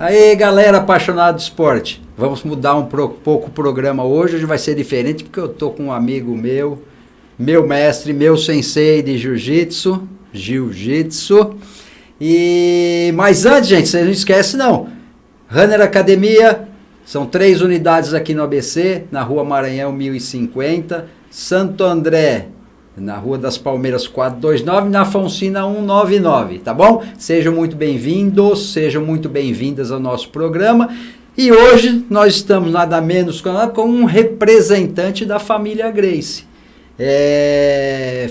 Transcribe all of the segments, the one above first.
Aí, galera apaixonada de esporte, vamos mudar pouco o programa hoje. Hoje vai ser diferente porque eu tô com um amigo meu mestre, meu sensei de jiu-jitsu. Mas antes, gente, vocês não esquecem não. Runner Academia, são 3 unidades aqui no ABC, na Rua Maranhão 1050, Santo André, na Rua das Palmeiras 429, na Afonsina 199, tá bom? Sejam muito bem-vindos, sejam muito bem-vindas ao nosso programa. E hoje nós estamos nada menos com um representante da família Gracie.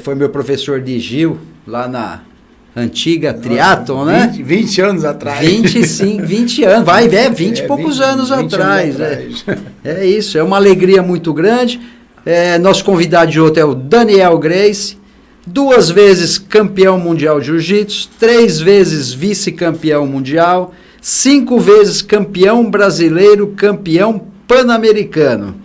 Foi meu professor de Gil, lá na antiga Triathlon, né? 20 anos atrás. 20 anos, 20 e poucos anos atrás. É isso, é uma alegria muito grande. Nosso convidado de hoje é o Daniel Gracie, 2 vezes campeão mundial de jiu-jitsu, 3 vezes vice-campeão mundial, 5 vezes campeão brasileiro, campeão pan-americano.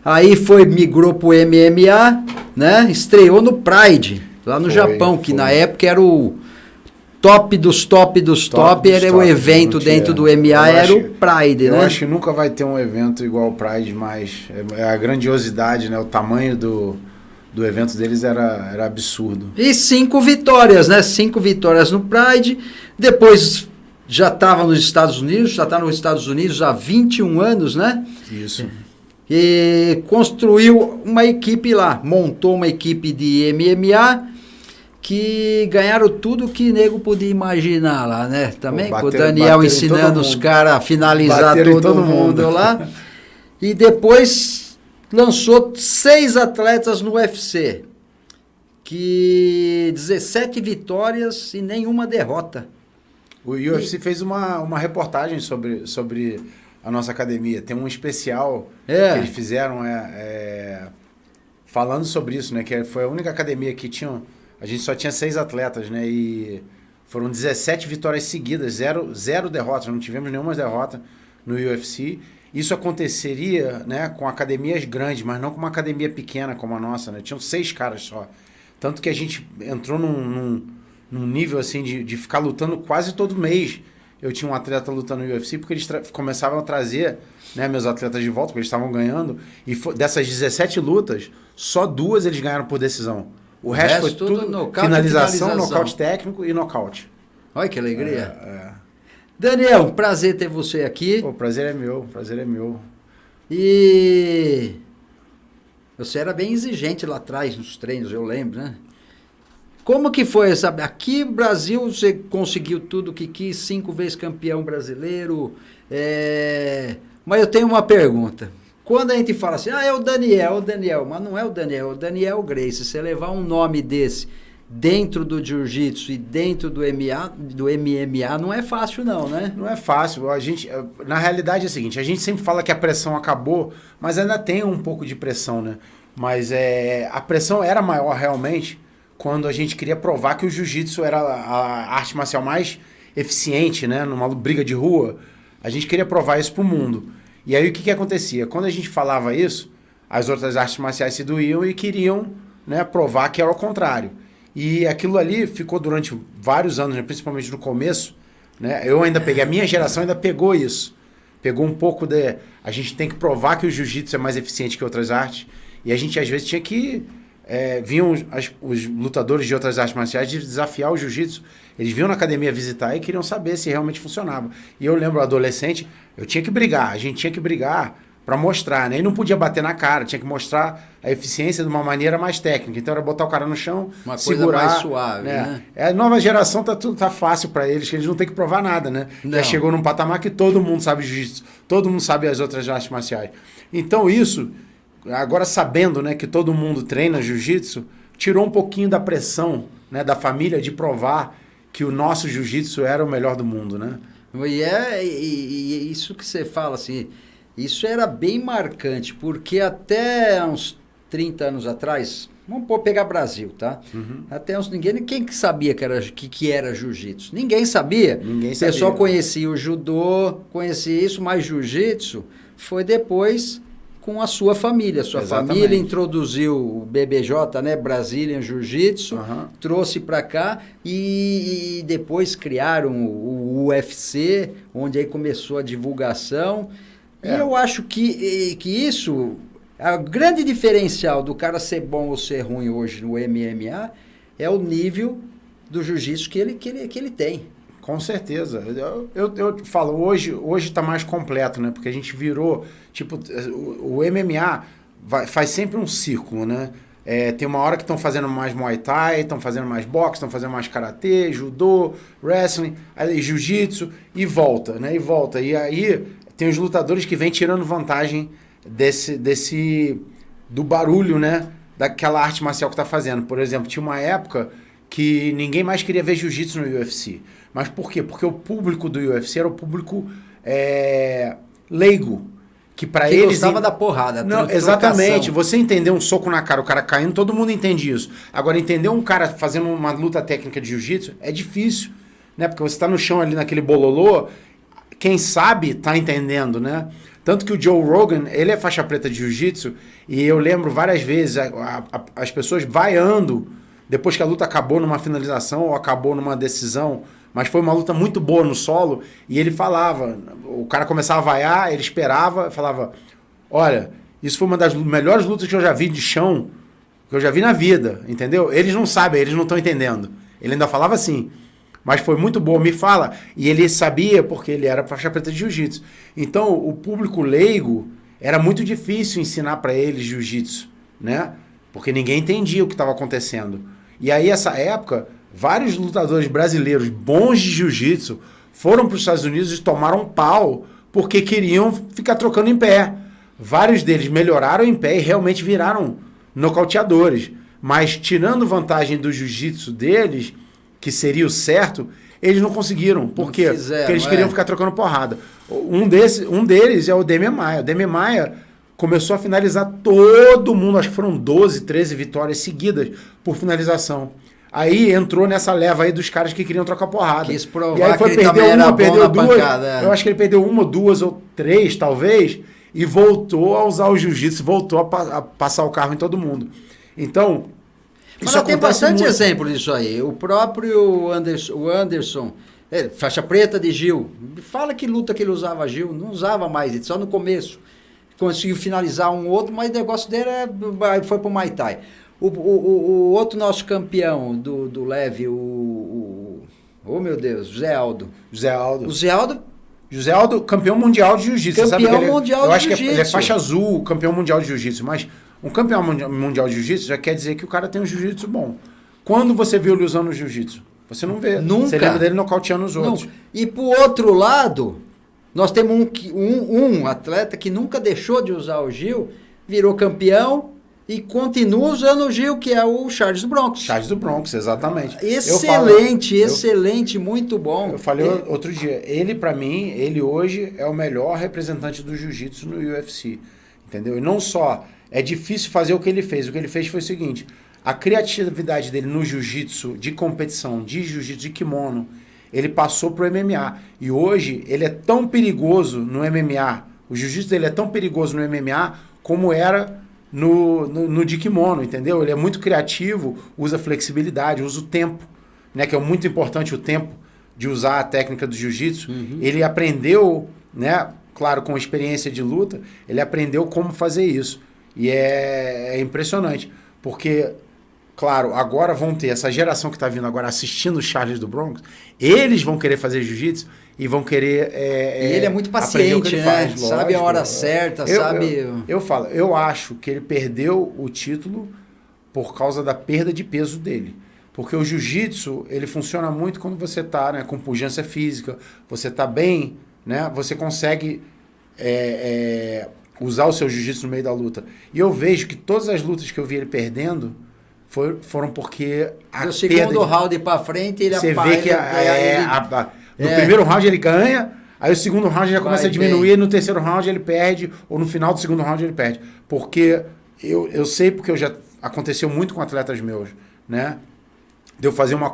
Aí migrou pro MMA, né? Estreou no Pride, lá no Japão, que na época era o top dos top, era o evento dentro do MMA, era o Pride, né? Eu acho que nunca vai ter um evento igual o Pride, mas a grandiosidade, né? O tamanho do evento deles era absurdo. E 5 vitórias, né? 5 vitórias no Pride, depois já estava nos Estados Unidos, já está nos Estados Unidos há 21 anos, né? Isso. E construiu uma equipe lá, montou uma equipe de MMA, que ganharam tudo que nego podia imaginar lá, né? Também com o Daniel ensinando os caras a finalizar todo mundo lá. E depois lançou 6 atletas no UFC, que 17 vitórias e nenhuma derrota. O UFC fez uma reportagem sobre a nossa academia. Tem um especial que eles fizeram falando sobre isso, né? Que foi a única academia que tinha... A gente só tinha 6 atletas, né? E foram 17 vitórias seguidas, zero derrotas. Não tivemos nenhuma derrota no UFC. Isso aconteceria, né, com academias grandes, mas não com uma academia pequena como a nossa, né? Tinham 6 caras só. Tanto que a gente entrou num nível, assim, de ficar lutando quase todo mês. Eu tinha um atleta lutando no UFC porque eles começavam a trazer, né, meus atletas de volta, porque eles estavam ganhando. E dessas 17 lutas, só 2 eles ganharam por decisão. O resto foi tudo finalização, nocaute técnico e nocaute. Olha que alegria. Daniel, prazer ter você aqui. O prazer é meu. E você era bem exigente lá atrás nos treinos, eu lembro, né? Como que foi essa... Aqui no Brasil você conseguiu tudo que quis, 5 vezes campeão brasileiro. Mas eu tenho uma pergunta. Quando a gente fala assim, é o Daniel, mas não é o Daniel Gracie. Você levar um nome desse dentro do jiu-jitsu e dentro do MMA não é fácil não, né? Não é fácil. Na realidade é o seguinte, a gente sempre fala que a pressão acabou, mas ainda tem um pouco de pressão, né? Mas a pressão era maior realmente quando a gente queria provar que o jiu-jitsu era a arte marcial mais eficiente, né? Numa briga de rua, a gente queria provar isso pro mundo. E aí o que acontecia? Quando a gente falava isso, as outras artes marciais se doíam e queriam, né, provar que era o contrário. E aquilo ali ficou durante vários anos, né, principalmente no começo, né, eu ainda peguei, a minha geração ainda pegou isso. Pegou um pouco a gente tem que provar que o jiu-jitsu é mais eficiente que outras artes. E a gente às vezes tinha que... vinham os lutadores de outras artes marciais desafiar o jiu-jitsu. Eles vinham na academia visitar e queriam saber se realmente funcionava. E eu lembro, adolescente, a gente tinha que brigar para mostrar, né? E não podia bater na cara, tinha que mostrar a eficiência de uma maneira mais técnica. Então era botar o cara no chão, uma segurar, coisa mais suave, né? A nova geração tá fácil para eles, que eles não têm que provar nada, né? Não. Já chegou num patamar que todo mundo sabe jiu-jitsu, todo mundo sabe as outras artes marciais. Então isso... Agora sabendo, né, que todo mundo treina jiu-jitsu, tirou um pouquinho da pressão, né, da família de provar que o nosso jiu-jitsu era o melhor do mundo, né? E isso que você fala, assim, isso era bem marcante, porque até uns 30 anos atrás, vamos pegar Brasil, tá? Uhum. Até quem que sabia que era jiu-jitsu? Ninguém sabia. Ninguém sabia. O pessoal conhecia o judô, conhecia isso, mas jiu-jitsu foi depois com a sua família. Sua Exatamente. família introduziu o BBJ, né, Brazilian Jiu-Jitsu, trouxe para cá e depois criaram o UFC, onde aí começou a divulgação. E eu acho que isso, a grande diferencial do cara ser bom ou ser ruim hoje no MMA é o nível do jiu-jitsu que ele tem. Com certeza. Eu falo, hoje está mais completo, né? Porque a gente virou, tipo, o MMA faz sempre um círculo, né? Tem uma hora que estão fazendo mais Muay Thai, estão fazendo mais boxe, estão fazendo mais Karatê, Judô, Wrestling, aí Jiu-Jitsu, e volta, né? E volta. E aí tem os lutadores que vêm tirando vantagem do barulho, né? Daquela arte marcial que está fazendo. Por exemplo, tinha uma época que ninguém mais queria ver jiu-jitsu no UFC. Mas por quê? Porque o público do UFC era o público leigo. Que para eles gostava da porrada. Não, exatamente. Você entender um soco na cara, o cara caindo, todo mundo entende isso. Agora, entender um cara fazendo uma luta técnica de jiu-jitsu é difícil, né? Porque você está no chão ali naquele bololô, quem sabe tá entendendo, né? Tanto que o Joe Rogan, ele é faixa preta de jiu-jitsu, e eu lembro várias vezes as pessoas vaiando depois que a luta acabou numa finalização ou acabou numa decisão, mas foi uma luta muito boa no solo, e ele falava, o cara começava a vaiar, ele esperava, falava, olha, isso foi uma das melhores lutas que eu já vi de chão, que eu já vi na vida, entendeu? Eles não sabem, eles não estão entendendo. Ele ainda falava assim, mas foi muito bom, me fala. E ele sabia porque ele era faixa preta de jiu-jitsu. Então, o público leigo, era muito difícil ensinar para eles jiu-jitsu, né? Porque ninguém entendia o que estava acontecendo. E aí, essa época, vários lutadores brasileiros bons de jiu-jitsu foram para os Estados Unidos e tomaram pau porque queriam ficar trocando em pé. Vários deles melhoraram em pé e realmente viraram nocauteadores. Mas, tirando vantagem do jiu-jitsu deles, que seria o certo, eles não conseguiram. Por quê? Porque eles queriam ficar trocando porrada. Um deles é o Demian Maia. O Demian Maia começou a finalizar todo mundo, acho que foram 12, 13 vitórias seguidas por finalização. Aí entrou nessa leva aí dos caras que queriam trocar porrada. Quis provar e aí foi, que ele perdeu uma, perdeu duas. Pancada, Eu acho que ele perdeu uma, duas ou três, talvez, e voltou a usar o jiu-jitsu, voltou a passar o carro em todo mundo. Então, mas tem bastante exemplo disso aí. O próprio Anderson, faixa preta de Gil, fala que luta que ele usava Gil, não usava mais, só no começo. Conseguiu finalizar um outro, mas o negócio dele foi pro Muay Thai. O outro nosso campeão do leve, oh meu Deus, José Aldo. José Aldo, campeão mundial de jiu-jitsu. Campeão mundial de jiu-jitsu. Eu acho que ele é faixa azul, campeão mundial de jiu-jitsu, mas um campeão mundial de jiu-jitsu já quer dizer que o cara tem um jiu-jitsu bom. Quando você viu ele usando o jiu-jitsu? Você não vê. Nunca. Você lembra dele nocauteando os outros. Nunca. E pro outro lado, nós temos um atleta que nunca deixou de usar o Gil, virou campeão e continua usando o Gil, que é o Charles do Bronx. Charles do Bronx, exatamente. Excelente, muito bom. Eu falei outro dia, ele pra mim, ele hoje é o melhor representante do jiu-jitsu no UFC, entendeu? E não só, é difícil fazer o que ele fez foi o seguinte, a criatividade dele no jiu-jitsu de competição, de jiu-jitsu de kimono, ele passou pro MMA. E hoje ele é tão perigoso no MMA, o jiu-jitsu dele é tão perigoso no MMA como era no de kimono, entendeu? Ele é muito criativo, usa flexibilidade, usa o tempo, né? Que é muito importante o tempo de usar a técnica do jiu-jitsu. Uhum. Ele aprendeu, né? Claro, com experiência de luta, ele aprendeu como fazer isso. E é impressionante, porque... Claro, agora vão ter essa geração que está vindo agora assistindo o Charles do Bronx, eles vão querer fazer jiu-jitsu e vão querer... e ele é muito paciente, né? Faz, sabe a hora certa, sabe... Eu acho que ele perdeu o título por causa da perda de peso dele. Porque o jiu-jitsu, ele funciona muito quando você está, né, com pujança física, você está bem, né? Você consegue usar o seu jiu-jitsu no meio da luta. E eu vejo que todas as lutas que eu vi ele perdendo... foram porque do segundo round para frente ele você vê que no primeiro round ele ganha, aí o segundo round já começa a diminuir, no terceiro round ele perde, ou no final do segundo round ele perde. Porque eu sei, porque aconteceu muito com atletas meus, né? De eu fazer uma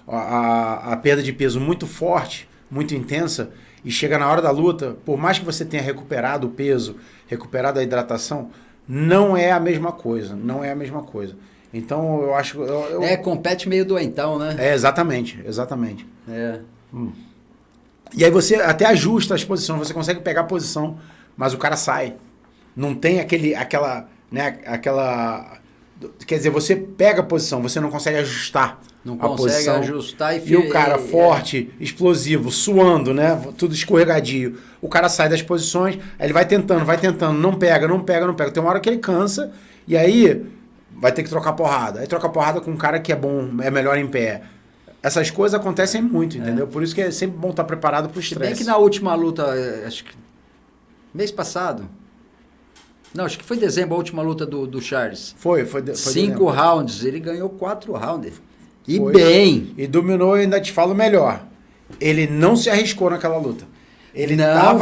a perda de peso muito forte, muito intensa, e chega na hora da luta, por mais que você tenha recuperado o peso, recuperado a hidratação, não é a mesma coisa. Não é a mesma coisa. Então, eu acho... compete meio doentão, né? Exatamente. E aí você até ajusta as posições, você consegue pegar a posição, mas o cara sai. Não tem aquela... Quer dizer, você pega a posição, você não consegue ajustar não a consegue posição. Ajustar e o cara forte, explosivo, suando, né? Tudo escorregadio. O cara sai das posições, aí ele vai tentando, não pega. Tem uma hora que ele cansa e aí vai ter que trocar porrada. Aí troca porrada com um cara que é bom, é melhor em pé. Essas coisas acontecem muito, entendeu? Por isso que é sempre bom estar preparado para o estresse. Se bem que na última luta, acho que mês passado... Não, acho que foi em dezembro a última luta do Charles. Foi 5 rounds, ele ganhou 4 rounds. E foi, bem. E dominou, ainda te falo melhor. Ele não se arriscou naquela luta. Ele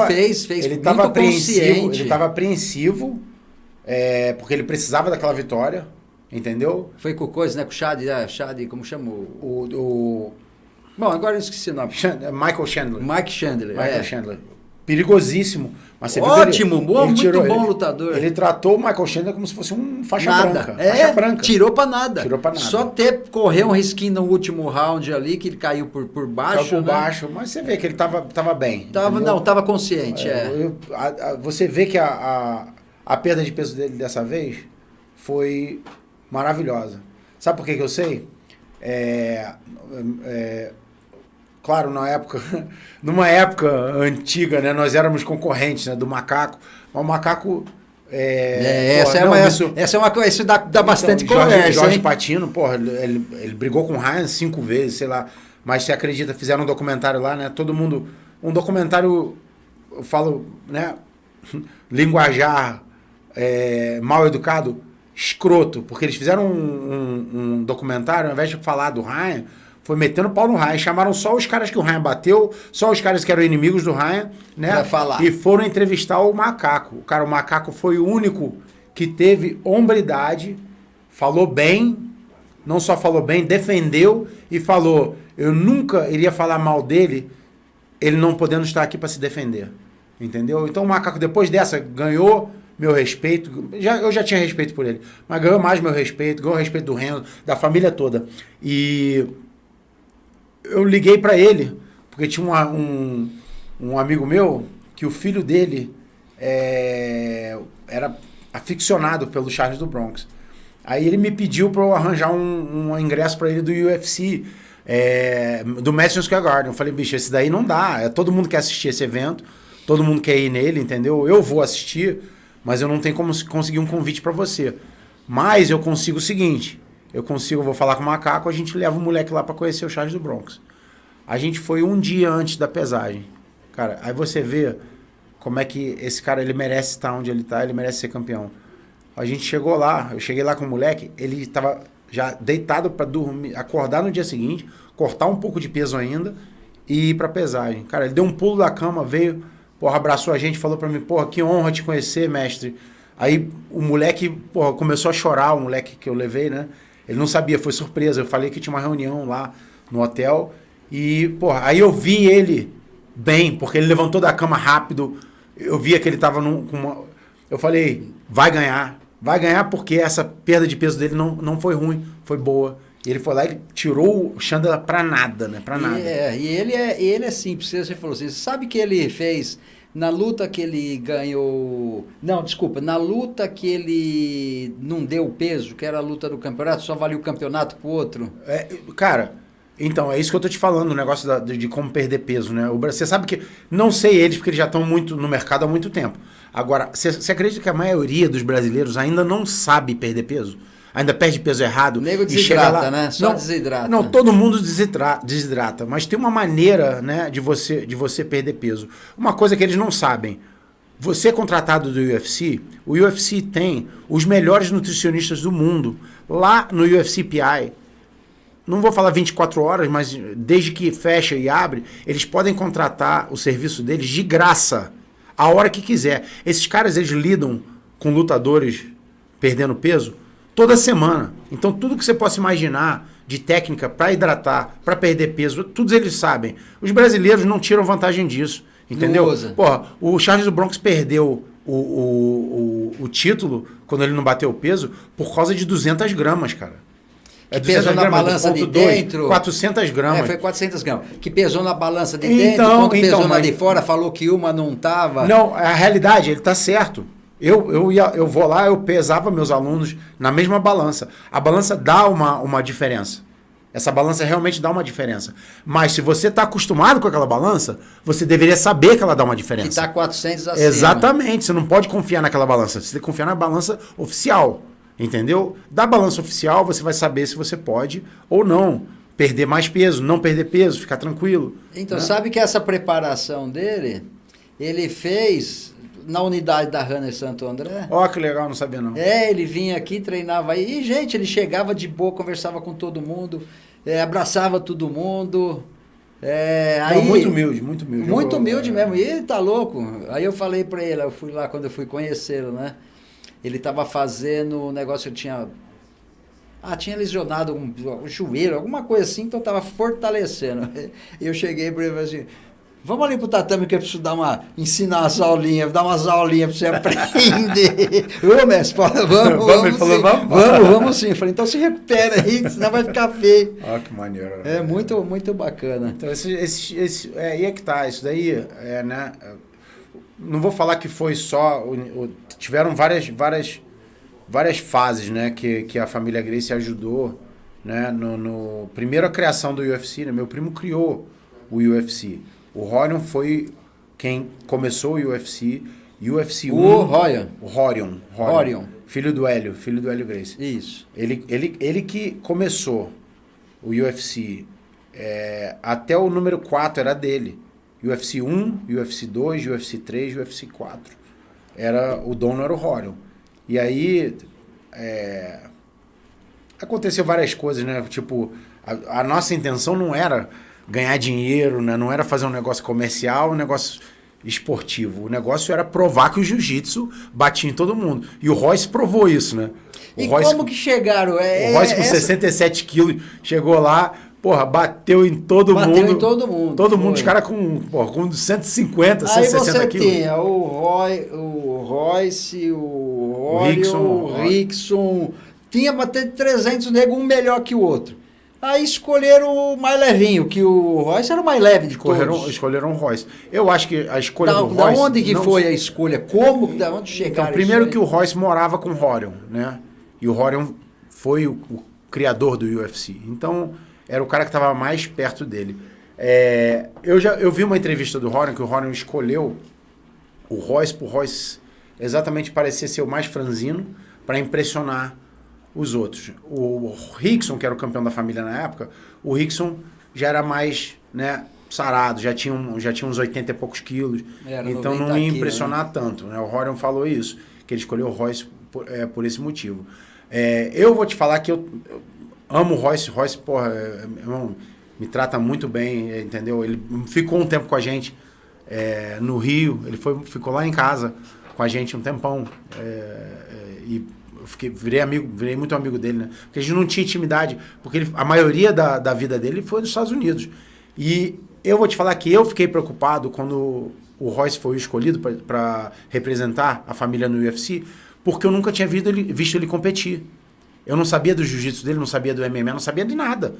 fez ele muito tava consciente. Ele estava apreensivo, porque ele precisava daquela vitória, entendeu? Foi com coisa, né? Com o Chad, como chamou? Bom, agora eu esqueci o nome. Michael Chandler. Michael Chandler. Perigosíssimo. Mas você ótimo, viu ele muito bom lutador. Ele tratou o Michael Chandler como se fosse um faixa branca. Faixa branca. Tirou pra nada. Só correu um risquinho no último round ali, que ele caiu por baixo. Caiu por baixo, mas você vê que ele tava bem. Tava consciente, você vê que a perda de peso dele dessa vez foi maravilhosa. Sabe por que eu sei? Claro, numa época antiga, né, nós éramos concorrentes, né, do Macaco. Mas o Macaco... Isso dá bastante conversa, Jorge hein? Patino, porra, ele brigou com o Ryan 5 vezes, sei lá. Mas você acredita, fizeram um documentário lá, né? Todo mundo... Um documentário, eu falo, né? Linguajar mal educado, escroto. Porque eles fizeram um documentário, ao invés de falar do Ryan... Foi metendo pau no Ryan. Chamaram só os caras que o Ryan bateu, só os caras que eram inimigos do Ryan, né? Pra falar. E foram entrevistar o Macaco. O Macaco foi o único que teve hombridade, falou bem, não só falou bem, defendeu e falou: eu nunca iria falar mal dele, ele não podendo estar aqui para se defender. Entendeu? Então o Macaco, depois dessa, ganhou meu respeito. Eu já tinha respeito por ele, mas ganhou mais meu respeito, ganhou o respeito do Renzo, da família toda. E eu liguei para ele, porque tinha um amigo meu que o filho dele era aficionado pelo Charles do Bronx. Aí ele me pediu para eu arranjar um ingresso para ele do UFC, do Madison Square Garden. Eu falei, bicho, esse daí não dá. Todo mundo quer assistir esse evento, todo mundo quer ir nele, entendeu? Eu vou assistir, mas eu não tenho como conseguir um convite para você. Mas eu consigo o seguinte... Eu vou falar com o Macaco, a gente leva o moleque lá pra conhecer o Charles do Bronx. A gente foi um dia antes da pesagem. Cara, aí você vê como é que esse cara, ele merece estar onde ele tá, ele merece ser campeão. A gente chegou lá, eu cheguei lá com o moleque, ele tava já deitado pra dormir, acordar no dia seguinte, cortar um pouco de peso ainda e ir pra pesagem. Cara, ele deu um pulo da cama, veio, porra, abraçou a gente, falou pra mim, porra, que honra te conhecer, mestre. Aí o moleque, porra, começou a chorar, o moleque que eu levei, né? Ele não sabia, foi surpresa. Eu falei que tinha uma reunião lá no hotel. E, porra, aí eu vi ele bem, porque ele levantou da cama rápido. Eu via que ele tava Eu falei, vai ganhar porque essa perda de peso dele não foi ruim, foi boa. E ele foi lá e tirou o Chandler pra nada, né? Pra nada. E ele é simples. Você falou assim, sabe que ele fez... Na luta que ele ganhou... Não, desculpa. Na luta que ele não deu peso, que era a luta do campeonato, só valia o campeonato pro outro. Cara, então, é isso que eu tô te falando, o negócio de como perder peso, né? Você sabe que... Não sei eles, porque eles já estão muito no mercado há muito tempo. Agora, você acredita que a maioria dos brasileiros ainda não sabe perder peso? Ainda perde peso errado. O nego desidrata, né? Só desidrata. Não, todo mundo desidrata. Mas tem uma maneira, né, de você perder peso. Uma coisa que eles não sabem. Você é contratado do UFC, o UFC tem os melhores nutricionistas do mundo. Lá no UFC PI, não vou falar 24 horas, mas desde que fecha e abre, eles podem contratar o serviço deles de graça, a hora que quiser. Esses caras, eles lidam com lutadores perdendo peso toda semana. Então, tudo que você possa imaginar de técnica para hidratar, para perder peso, todos eles sabem. Os brasileiros não tiram vantagem disso, Entendeu? Não usa. Porra, o Charles do Bronx perdeu o título quando ele não bateu o peso por causa de 200 gramas, cara. Que pesou na balança de dentro. 400 gramas. Foi 400 gramas. Que pesou na balança de dentro, quando pesou na de fora, falou que uma não tava. Não, a realidade, ele tá certo. Eu vou lá, eu pesava meus alunos na mesma balança. A balança dá uma diferença. Essa balança realmente dá uma diferença. Mas se você está acostumado com aquela balança, você deveria saber que ela dá uma diferença. Que está 400 acima. Exatamente. Você não pode confiar naquela balança. Você tem que confiar na balança oficial. Entendeu? Da balança oficial, você vai saber se você pode ou não perder mais peso, não perder peso, ficar tranquilo. Então, né? Sabe que essa preparação dele, ele fez na unidade da Runner Santo André. Ó, que legal, não sabia não. Ele vinha aqui, treinava aí. E, gente, ele chegava de boa, conversava com todo mundo, abraçava todo mundo. Aí, muito humilde, muito humilde. Muito humilde mesmo. E ele tá louco. Aí eu falei pra ele, eu fui lá quando eu fui conhecê-lo, né? Ele tava fazendo um negócio, eu tinha lesionado um joelho, alguma coisa assim, então eu tava fortalecendo. E eu cheguei pra ele e falei assim, vamos ali pro tatame que eu preciso ensinar umas aulinhas, dar umas aulinhas pra você aprender. Ô, mestre, vamos sim. Eu falei, então se recupera aí, senão vai ficar feio. Ó, que maneiro. É muito, muito bacana. Então, aí é que tá, isso daí, né? Não vou falar que foi só... tiveram várias fases, né? Que a família Gracie ajudou, né? Primeiro a criação do UFC, né? Meu primo criou o UFC. O Rorion foi quem começou o UFC. UFC 1... O Rorion. Filho do Hélio Gracie. Isso. Ele que começou o UFC. Até o número 4 era dele. UFC 1, UFC 2, UFC 3, UFC 4. O dono era o Rorion. E aí aconteceu várias coisas, né? Tipo, a nossa intenção não era ganhar dinheiro, né? Não era fazer um negócio comercial, um negócio esportivo. O negócio era provar que o jiu-jitsu batia em todo mundo. E o Royce provou isso, né? Como que chegaram? O Royce com 67 quilos chegou lá... Porra, bateu em todo mundo. Bateu em todo mundo. Todo mundo, os caras com 150, 160 quilos. Aí você tinha o Royce, o Orion, o Rickson. Tinha bater de 300 negros, um melhor que o outro. Aí escolheram o mais levinho, que o Royce era o mais leve de todos. Escolheram o Royce. Eu acho que a escolha do Royce... Da onde que foi a escolha? Da onde chegaram? Então, primeiro que o Royce morava com o Rorion, né? E o Rorion foi o criador do UFC. Então... era o cara que estava mais perto dele. Eu vi uma entrevista do Rorion, que o Rorion escolheu o Royce por Royce exatamente parecer ser o mais franzino para impressionar os outros. O Rickson, que era o campeão da família na época, o Rickson já era mais, né, sarado, já tinha uns 80 e poucos quilos, então não ia impressionar tanto. Né? O Rorion falou isso, que ele escolheu o Royce por esse motivo. Eu vou te falar que eu amo o Royce. Royce, porra, me trata muito bem, entendeu? Ele ficou um tempo com a gente no Rio, ele ficou lá em casa com a gente um tempão. E eu virei muito amigo dele, né? Porque a gente não tinha intimidade, porque a maioria da vida dele foi nos Estados Unidos. E eu vou te falar que eu fiquei preocupado quando o Royce foi escolhido para representar a família no UFC, porque eu nunca tinha visto ele competir. Eu não sabia do jiu-jitsu dele, não sabia do MMA, não sabia de nada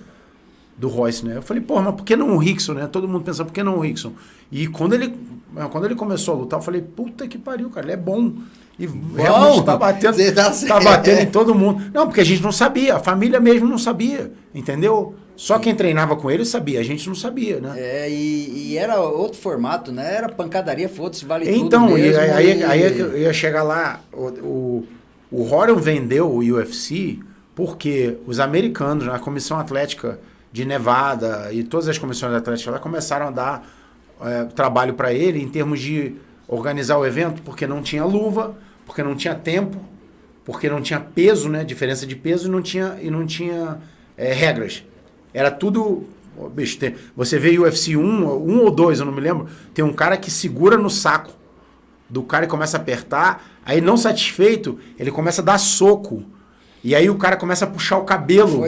do Royce, né? Eu falei, porra, mas por que não o Rickson, né? Todo mundo pensando, por que não o Rickson? E quando ele começou a lutar, eu falei, puta que pariu, cara, ele é bom. E realmente tá batendo em todo mundo. Não, porque a gente não sabia, a família mesmo não sabia, entendeu? Só quem treinava com ele sabia, a gente não sabia, né? E era outro formato, né? Era pancadaria, foda-se, vale tudo então, mesmo. Aí eu ia chegar lá, o Rorion vendeu o UFC porque os americanos, a Comissão Atlética de Nevada e todas as comissões atléticas lá começaram a dar trabalho para ele em termos de organizar o evento, porque não tinha luva, porque não tinha tempo, porque não tinha peso, né? Diferença de peso e não tinha regras. Era tudo... Bicho, você vê UFC 1 ou 2, eu não me lembro, tem um cara que segura no saco do cara e começa a apertar, aí não satisfeito, ele começa a dar soco E aí o cara começa a puxar o cabelo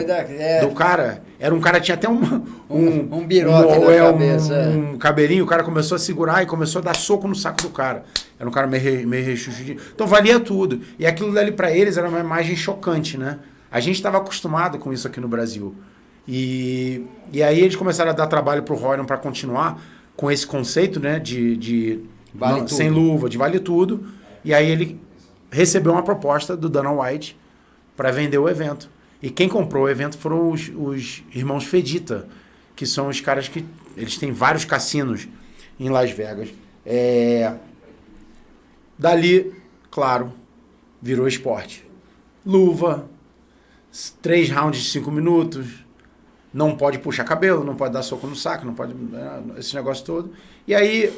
do cara. Era um cara que tinha até um birote na cabeça. Um cabelinho, o cara começou a segurar e começou a dar soco no saco do cara. Era um cara meio rechuchudinho. Então valia tudo. E aquilo dali pra eles era uma imagem chocante, né? A gente estava acostumado com isso aqui no Brasil. E aí eles começaram a dar trabalho pro Rorion para continuar com esse conceito, né? Sem luva, de vale tudo. E aí ele recebeu uma proposta do Dana White para vender o evento. E quem comprou o evento foram os irmãos Fedita, que são os caras que... Eles têm vários cassinos em Las Vegas. Dali, claro, virou esporte. Luva, 3 rounds de 5 minutos, não pode puxar cabelo, não pode dar soco no saco, não pode... esse negócio todo. E aí,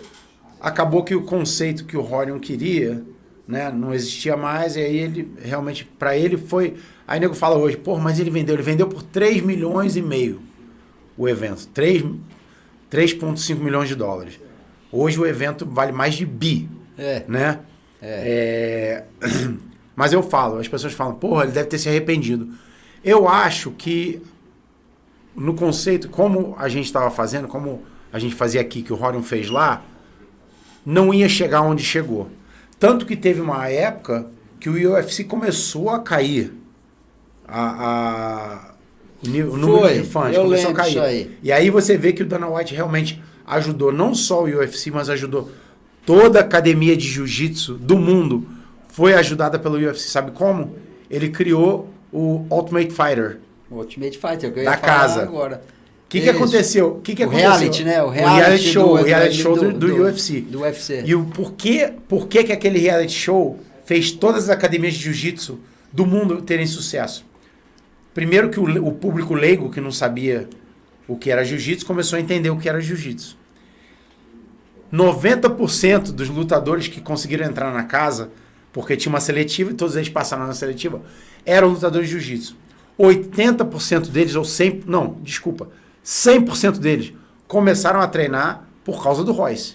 acabou que o conceito que o Rorion queria... né, não existia mais, e aí ele realmente, para ele foi, aí o nego fala hoje, pô, mas ele vendeu por 3 milhões e meio o evento, 3,5 milhões de dólares. Hoje o evento vale mais de bi, né? Mas eu falo, as pessoas falam, porra, ele deve ter se arrependido. Eu acho que no conceito, como a gente estava fazendo, como a gente fazia aqui, que o Rorion fez lá, não ia chegar onde chegou. Tanto que teve uma época que o UFC começou a cair. O número de fãs começou a cair. Isso aí. E aí você vê que o Dana White realmente ajudou não só o UFC, mas ajudou toda a academia de jiu-jitsu do mundo. Foi ajudada pelo UFC. Sabe como? Ele criou o Ultimate Fighter. O Ultimate Fighter, que eu ia da falar casa. Agora. O que aconteceu? O reality, né? O reality show do UFC. Do UFC. E o por que aquele reality show fez todas as academias de jiu-jitsu do mundo terem sucesso? Primeiro que o público leigo, que não sabia o que era jiu-jitsu, começou a entender o que era jiu-jitsu. 90% dos lutadores que conseguiram entrar na casa, porque tinha uma seletiva e todos eles passaram na seletiva, eram lutadores de jiu-jitsu. 80% deles, ou 100%, não, desculpa, 100% deles começaram a treinar por causa do Royce.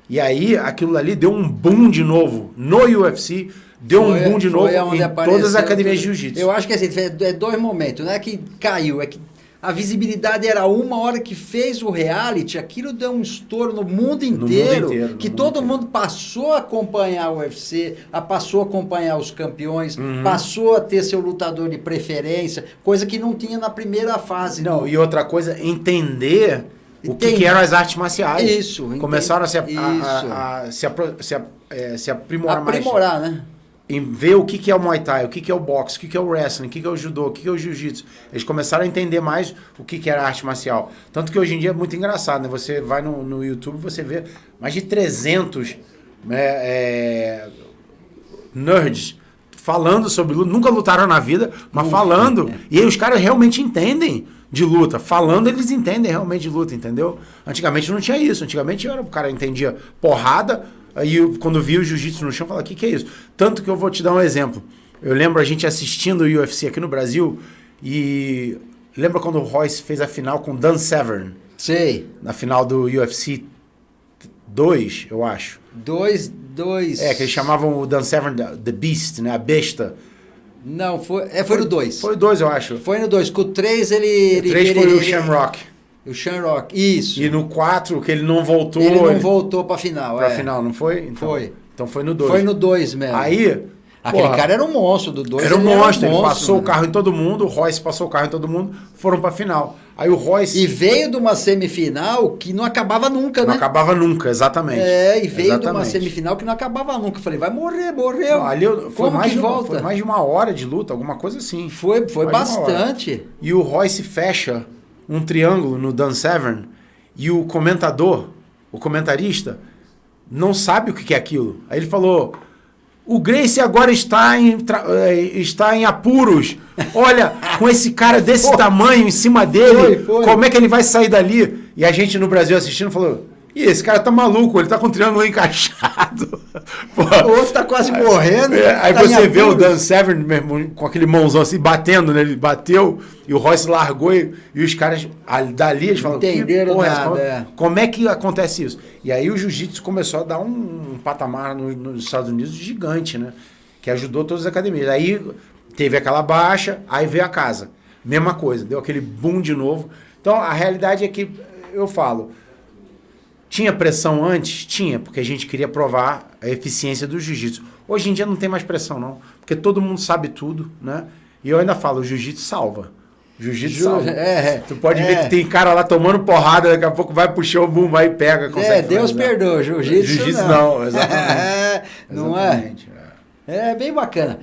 E aí, aquilo ali deu um boom de novo no UFC, deu um boom de novo em todas as academias de jiu-jitsu. Eu acho que assim, é 2 momentos, não é que caiu, é que a visibilidade era uma hora que fez o reality, aquilo deu um estouro no mundo inteiro, que todo mundo passou a acompanhar o UFC, passou a acompanhar os campeões, passou a ter seu lutador de preferência, coisa que não tinha na primeira fase. Não, e outra coisa, entender o que eram as artes marciais. Isso. Começaram a se aprimorar mais. Aprimorar, né? Em ver o que é o Muay Thai, o que é o boxe, o que é o wrestling, o que é o judô, o que é o jiu-jitsu. Eles começaram a entender mais o que era arte marcial. Tanto que hoje em dia é muito engraçado, né? Você vai no YouTube, você vê mais de 300 nerds falando sobre luta. Nunca lutaram na vida, mas falando. E aí os caras realmente entendem de luta. Falando, eles entendem realmente de luta, entendeu? Antigamente não tinha isso. Antigamente o cara entendia porrada. Aí, quando via o jiu-jitsu no chão, falava, o que é isso? Tanto que eu vou te dar um exemplo. Eu lembro a gente assistindo o UFC aqui no Brasil e... Lembra quando o Royce fez a final com Dan Severn? Sei. Na final do UFC 2, eu acho. 2. Que eles chamavam o Dan Severn The Beast, né? A besta. Não, foi no 2. Foi o 2, eu acho. Foi no 2. Com o 3, ele... O 3 foi o Shamrock. O Shamrock, isso. E no 4, que ele não voltou... Ele não voltou pra final, Pra final, não foi? Então, foi. Então foi no 2. Foi no 2 mesmo. Aí... Aquele cara era um monstro do 2. Era um monstro, ele passou o carro em todo mundo, o Royce passou o carro em todo mundo, foram pra final. Aí o Royce... E veio de uma semifinal que não acabava nunca, né? Não acabava nunca, exatamente. E veio de uma semifinal que não acabava nunca. Eu falei, vai morrer, morreu. Não, ali como que volta? Foi mais de 1 hora de luta, alguma coisa assim. Foi bastante. E o Royce fecha um triângulo no Dan Severn e o comentarista, não sabe o que é aquilo. Aí ele falou... O Gracie agora está em apuros. Olha, com esse cara desse tamanho em cima dele, como é que ele vai sair dali? E a gente no Brasil assistindo falou... Ih, esse cara tá maluco, ele tá com um triângulo encaixado. O outro tá quase morrendo. Aí você vê o Dan Severn mesmo, com aquele mãozão assim, batendo, né? Ele bateu e o Royce largou e os caras dali eles falam... Entenderam nada. Como é que acontece isso? E aí o jiu-jitsu começou a dar um patamar nos Estados Unidos gigante, né? Que ajudou todas as academias. Aí teve aquela baixa, aí veio a casa. Mesma coisa, deu aquele boom de novo. Então, a realidade é que, eu falo, tinha pressão antes? Tinha, porque a gente queria provar a eficiência do jiu-jitsu. Hoje em dia não tem mais pressão, não, porque todo mundo sabe tudo, né? E eu ainda falo, o jiu-jitsu salva. Jiu-jitsu salva. Tu pode ver que tem cara lá tomando porrada, daqui a pouco vai pro show, boom, vai e pega. Deus perdoa, jiu-jitsu não, exatamente. Não exatamente, é bem bacana.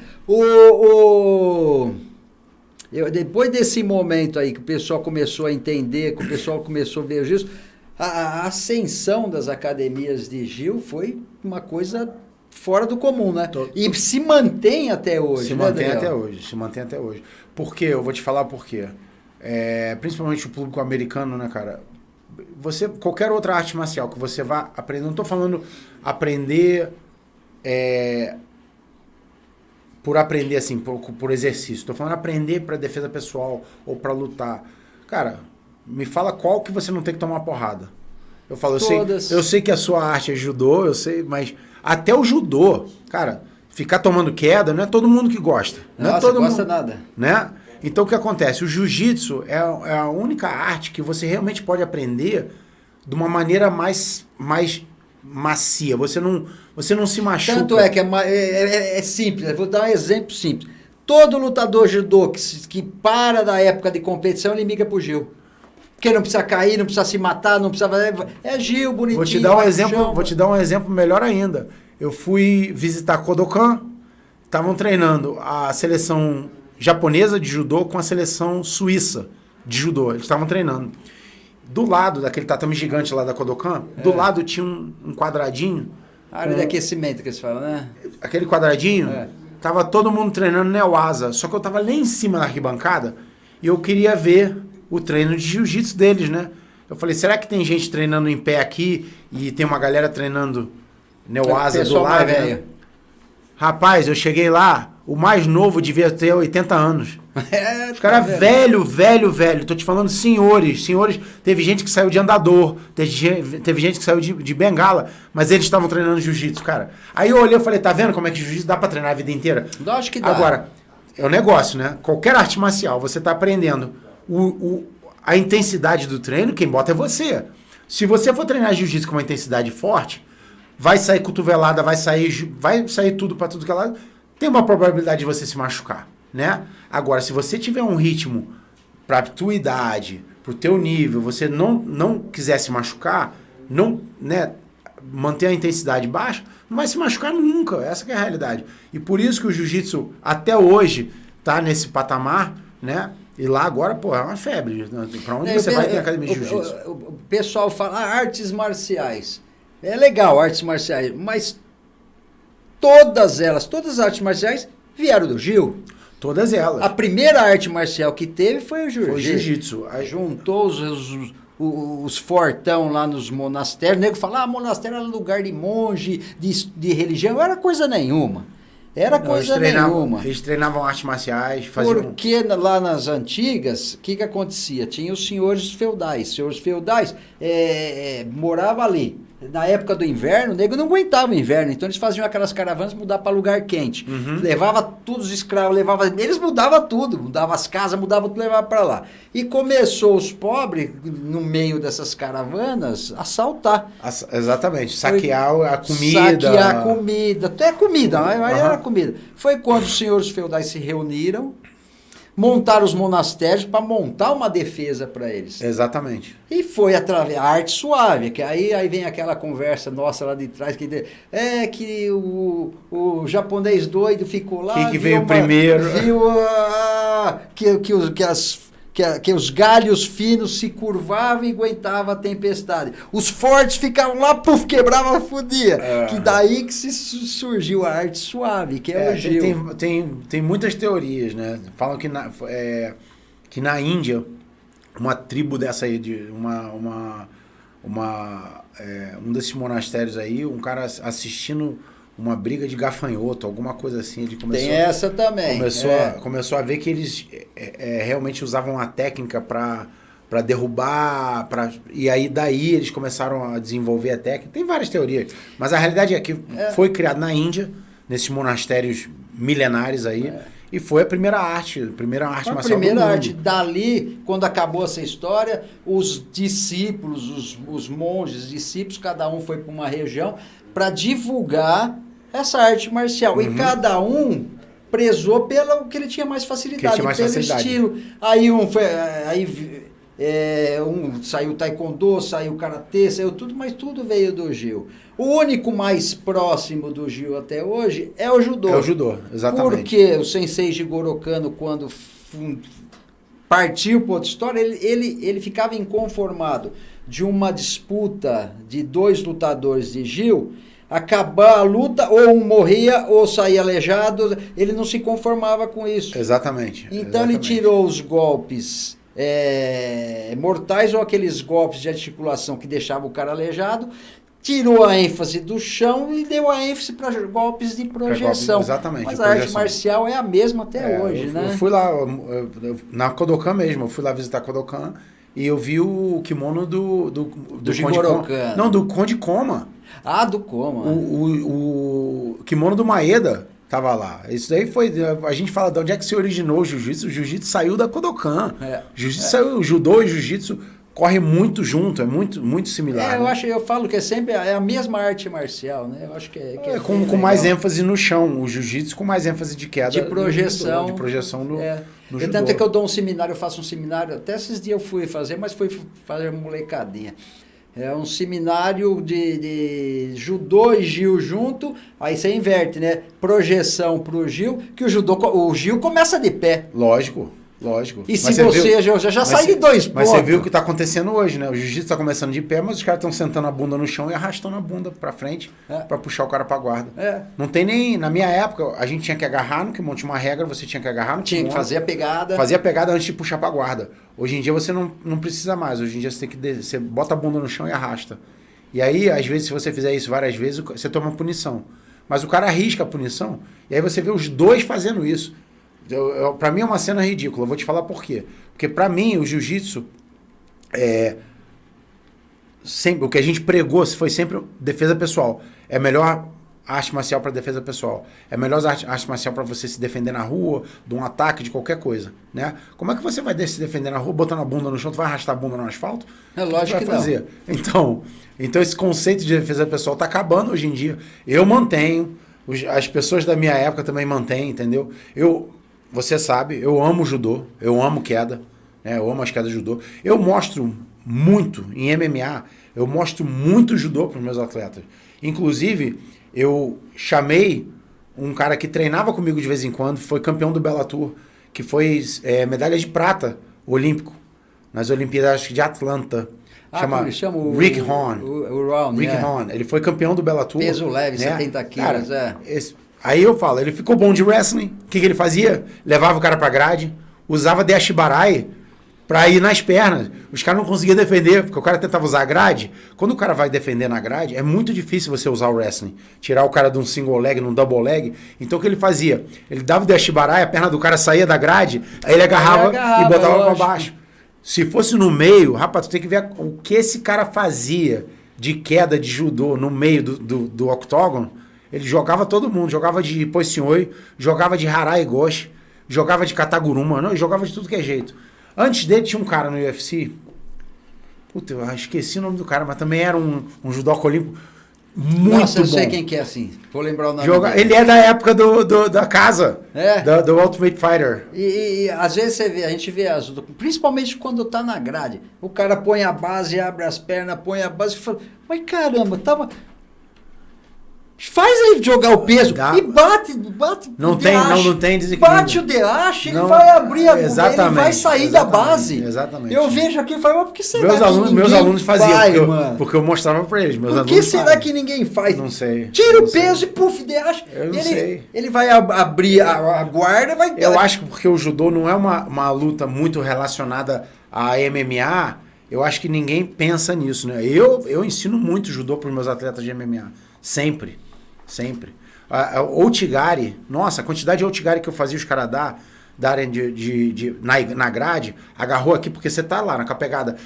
Depois desse momento aí que o pessoal começou a entender, que o pessoal começou a ver o jiu-jitsu, a ascensão das academias de Gil foi uma coisa fora do comum, né? E se mantém até hoje, se mantém até hoje. Por quê? Eu vou te falar por quê. Principalmente o público americano, né, cara? Qualquer outra arte marcial que você vá aprender, não tô falando aprender por aprender assim, por exercício. Tô falando aprender para defesa pessoal ou para lutar. Cara, me fala qual que você não tem que tomar porrada. Eu falo, eu sei que a sua arte é judô, eu sei, mas até o judô, cara, ficar tomando queda não é todo mundo que gosta. Não é todo mundo gosta nada. Né? Então o que acontece? O jiu-jitsu é a única arte que você realmente pode aprender de uma maneira mais macia. Você não se machuca. Tanto é que é simples. Eu vou dar um exemplo simples. Todo lutador judô que para da época de competição, ele migra pro Gil. Porque não precisa cair, não precisa se matar, não precisa... É Gil, bonitinho. Vou te dar um exemplo melhor ainda. Eu fui visitar Kodokan, estavam treinando a seleção japonesa de judô com a seleção suíça de judô. Eles estavam treinando. Do lado daquele tatame gigante lá da Kodokan, do lado tinha um quadradinho. A área de aquecimento que eles falam, né? Aquele quadradinho, tava todo mundo treinando Neoasa. Só que eu tava lá em cima da arquibancada e eu queria ver o treino de jiu-jitsu deles, né? Eu falei, será que tem gente treinando em pé aqui e tem uma galera treinando Neoasa do lado, né? Rapaz, eu cheguei lá, o mais novo devia ter 80 anos. Os caras velho. Tô te falando senhores. Teve gente que saiu de andador, teve gente que saiu de bengala, mas eles estavam treinando jiu-jitsu, cara. Aí eu olhei e falei, tá vendo como é que jiu-jitsu dá pra treinar a vida inteira? Acho que dá. Agora, é um negócio, né? Qualquer arte marcial, você tá aprendendo a intensidade do treino, quem bota é você. Se você for treinar jiu-jitsu com uma intensidade forte, vai sair cotovelada, vai sair tudo pra tudo que é lado, tem uma probabilidade de você se machucar, né? Agora, se você tiver um ritmo pra tua idade, pro teu nível, você não quiser se machucar, né, manter a intensidade baixa, não vai se machucar nunca. Essa que é a realidade. E por isso que o jiu-jitsu, até hoje, tá nesse patamar, né? E lá agora, pô, é uma febre. Pra onde você vai ter academia de jiu-jitsu? O pessoal fala artes marciais. É legal, artes marciais, mas todas as artes marciais vieram do Gil. Todas elas. A primeira arte marcial que teve foi o jiu-jitsu. Aí juntou os fortão lá nos monastérios. O nego fala, monastério era lugar de monge, de religião. Não era coisa nenhuma. Eles treinavam artes marciais, faziam... Porque lá nas antigas, o que acontecia? Tinha os senhores feudais. Senhores feudais moravam ali. Na época do inverno, o nego não aguentava o inverno, então eles faziam aquelas caravanas mudar para lugar quente. Levava todos os escravos, eles mudavam tudo, mudavam as casas, mudavam tudo, levavam para lá. E começou os pobres, no meio dessas caravanas, assaltar. Exatamente, saquear a comida. Saquear a comida, até comida, mas era comida. Foi quando os senhores feudais se reuniram, montaram os monastérios para montar uma defesa para eles. Exatamente. E foi através a arte suave, que aí vem aquela conversa nossa lá de trás, que o japonês doido ficou lá... Que veio primeiro? Viu que os galhos finos se curvavam e aguentavam a tempestade. Os fortes ficavam lá, quebravam, fodia. Que daí que surgiu a arte suave, que é o Gil. Tem muitas teorias, né? Falam que na Índia, uma tribo dessa aí, um desses monastérios aí, um cara assistindo uma briga de gafanhoto, alguma coisa assim. Ele começou, tem essa também. Começou a ver que eles realmente usavam a técnica para derrubar, e aí daí eles começaram a desenvolver a técnica. Tem várias teorias, mas a realidade é que foi criado na Índia, nesses monastérios milenares aí, E foi a primeira arte marcial do mundo. Arte. Dali, quando acabou essa história, os discípulos, os monges, discípulos, cada um foi para uma região para divulgar essa arte marcial. E cada um prezou pelo que ele tinha mais facilidade, pelo estilo. Aí um saiu taekwondo, saiu karatê, saiu tudo, mas tudo veio do Gil. O único mais próximo do Gil até hoje é o judô. É o judô, exatamente. Porque o sensei Jigoro Kano, quando partiu para outra história, ele ficava inconformado de uma disputa de 2 lutadores de Gil, acabar a luta, ou um morria ou saía aleijado, ele não se conformava com isso. Exatamente. Então ele tirou os golpes mortais ou aqueles golpes de articulação que deixavam o cara aleijado, tirou a ênfase do chão e deu a ênfase para golpes de projeção. Exatamente. Mas a arte marcial é a mesma até hoje, né? Eu fui lá, na Kodokan mesmo, eu fui lá visitar Kodokan e eu vi o kimono do Jigoro Kano. Não, do Conde Koma. Ah, do Koma. O kimono do Maeda tava lá. Isso daí foi... A gente fala de onde é que se originou o jiu-jitsu. O jiu-jitsu saiu da Kodokan. Jiu-jitsu saiu... O judô e o jiu-jitsu corre muito junto, é muito similar. Eu falo que é a mesma arte marcial, né? Eu acho que é com mais ênfase no chão. O jiu-jitsu com mais ênfase de queda. De projeção. De projeção no judô. Tanto é que eu dou um seminário, eu faço um seminário, até esses dias eu fui fazer, mas fui fazer molecadinha. É um seminário de judô e Gil junto, aí você inverte, né? Projeção pro Gil, que o Gil começa de pé. Lógico. E mas se você já sai de 2 pontos. Mas você viu o que está acontecendo hoje, né? O jiu-jitsu está começando de pé, mas os caras estão sentando a bunda no chão e arrastando a bunda para frente para puxar o cara para guarda. Não tem nem... Na minha época, a gente tinha que agarrar no kimono, tinha uma regra, você tinha que agarrar no kimono. Tinha que fazer a pegada. Fazia a pegada antes de puxar para guarda. Hoje em dia você não precisa mais. Hoje em dia você tem que... Você bota a bunda no chão e arrasta. E aí, às vezes, se você fizer isso várias vezes, você toma punição. Mas o cara arrisca a punição e aí você vê os dois fazendo isso. Pra mim é uma cena ridícula, eu vou te falar por quê. Porque pra mim o jiu-jitsu sempre, o que a gente pregou foi sempre defesa pessoal. É melhor arte marcial para defesa pessoal. É melhor arte marcial para você se defender na rua, de um ataque, de qualquer coisa, né? Como é que você vai se defender na rua, botando a bunda no chão, tu vai arrastar a bunda no asfalto? É lógico que fazer. Então esse conceito de defesa pessoal tá acabando hoje em dia. Eu mantenho, as pessoas da minha época também mantêm, entendeu? Você sabe, eu amo judô, eu amo queda, né? Eu amo as quedas de judô. Eu mostro muito, em MMA, eu mostro muito judô para os meus atletas. Inclusive, eu chamei um cara que treinava comigo de vez em quando, foi campeão do Bellator, que foi medalha de prata olímpico, nas Olimpíadas de Atlanta. Chama o Rick Horn. Rick Horn. Ele foi campeão do Bellator. Peso leve, né? 70 quilos, cara, aí eu falo, ele ficou bom de wrestling. O que ele fazia? Levava o cara pra grade, usava Deshibarai pra ir nas pernas. Os caras não conseguiam defender, porque o cara tentava usar a grade. Quando o cara vai defender na grade, é muito difícil você usar o wrestling. Tirar o cara de um single leg, num double leg. Então o que ele fazia? Ele dava o Deshibarai, a perna do cara saía da grade, aí ele agarrava e botava pra baixo. Se fosse no meio, rapaz, tu tem que ver o que esse cara fazia de queda de judô no meio do octógono. Ele jogava todo mundo, jogava de Poissioi, jogava de Harai Goshi, jogava de Kataguruma, não, ele jogava de tudo que é jeito. Antes dele tinha um cara no UFC, puta, eu esqueci o nome do cara, mas também era um judoca olímpico muito Nossa, eu bom. sei quem que é assim, vou lembrar o nome dele. Ele é da época da casa, do Ultimate Fighter. E às vezes a gente vê, principalmente quando tá na grade, o cara põe a base, abre as pernas, põe a base e fala, mas caramba, tava... Faz ele jogar o peso e bate não tem desequilíbrio. Bate o DH, ele vai abrir a bunda, ele vai sair da base. Exatamente. Eu vejo aqui e falo, mas por que será meus alunos faziam, porque eu mostrava pra eles. Por que será que ninguém faz? Não sei. Tira o peso e puf, DH. Eu não sei. Ele vai abrir a guarda, vai... Eu acho que porque o judô não é uma luta muito relacionada a MMA, eu acho que ninguém pensa nisso, né? Eu ensino muito judô pros meus atletas de MMA. Sempre. Outigari, nossa, a quantidade de outigari que eu fazia os caras dar, darem na grade, agarrou aqui, porque você tá lá com a pegada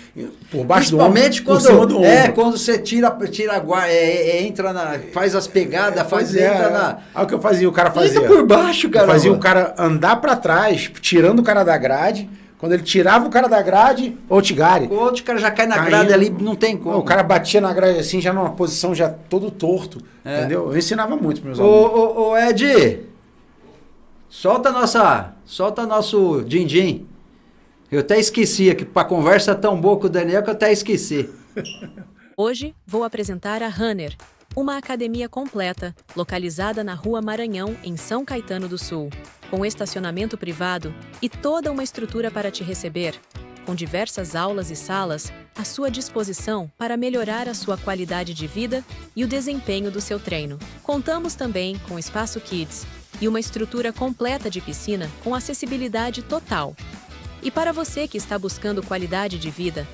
por baixo do ombro, principalmente por cima do ombro. Quando você tira a guarda, entra faz as pegadas, entra na... Olha o que eu fazia, o cara fazia. Entra por baixo, cara. Fazia o cara andar pra trás, tirando o cara da grade. Quando ele tirava o cara da grade, Outigari. O outro cara já cai na grade ali, não tem como. O cara batia na grade assim, já numa posição já todo torto, entendeu? Eu ensinava muito pros meus alunos. Ô, Ed, solta nosso din-din. Eu até esqueci aqui, pra conversa tão boa com o Daniel que eu até esqueci. Hoje vou apresentar a Runner, uma academia completa, localizada na Rua Maranhão, em São Caetano do Sul, com estacionamento privado e toda uma estrutura para te receber, com diversas aulas e salas à sua disposição para melhorar a sua qualidade de vida e o desempenho do seu treino. Contamos também com espaço Kids e uma estrutura completa de piscina com acessibilidade total. E para você que está buscando qualidade de vida,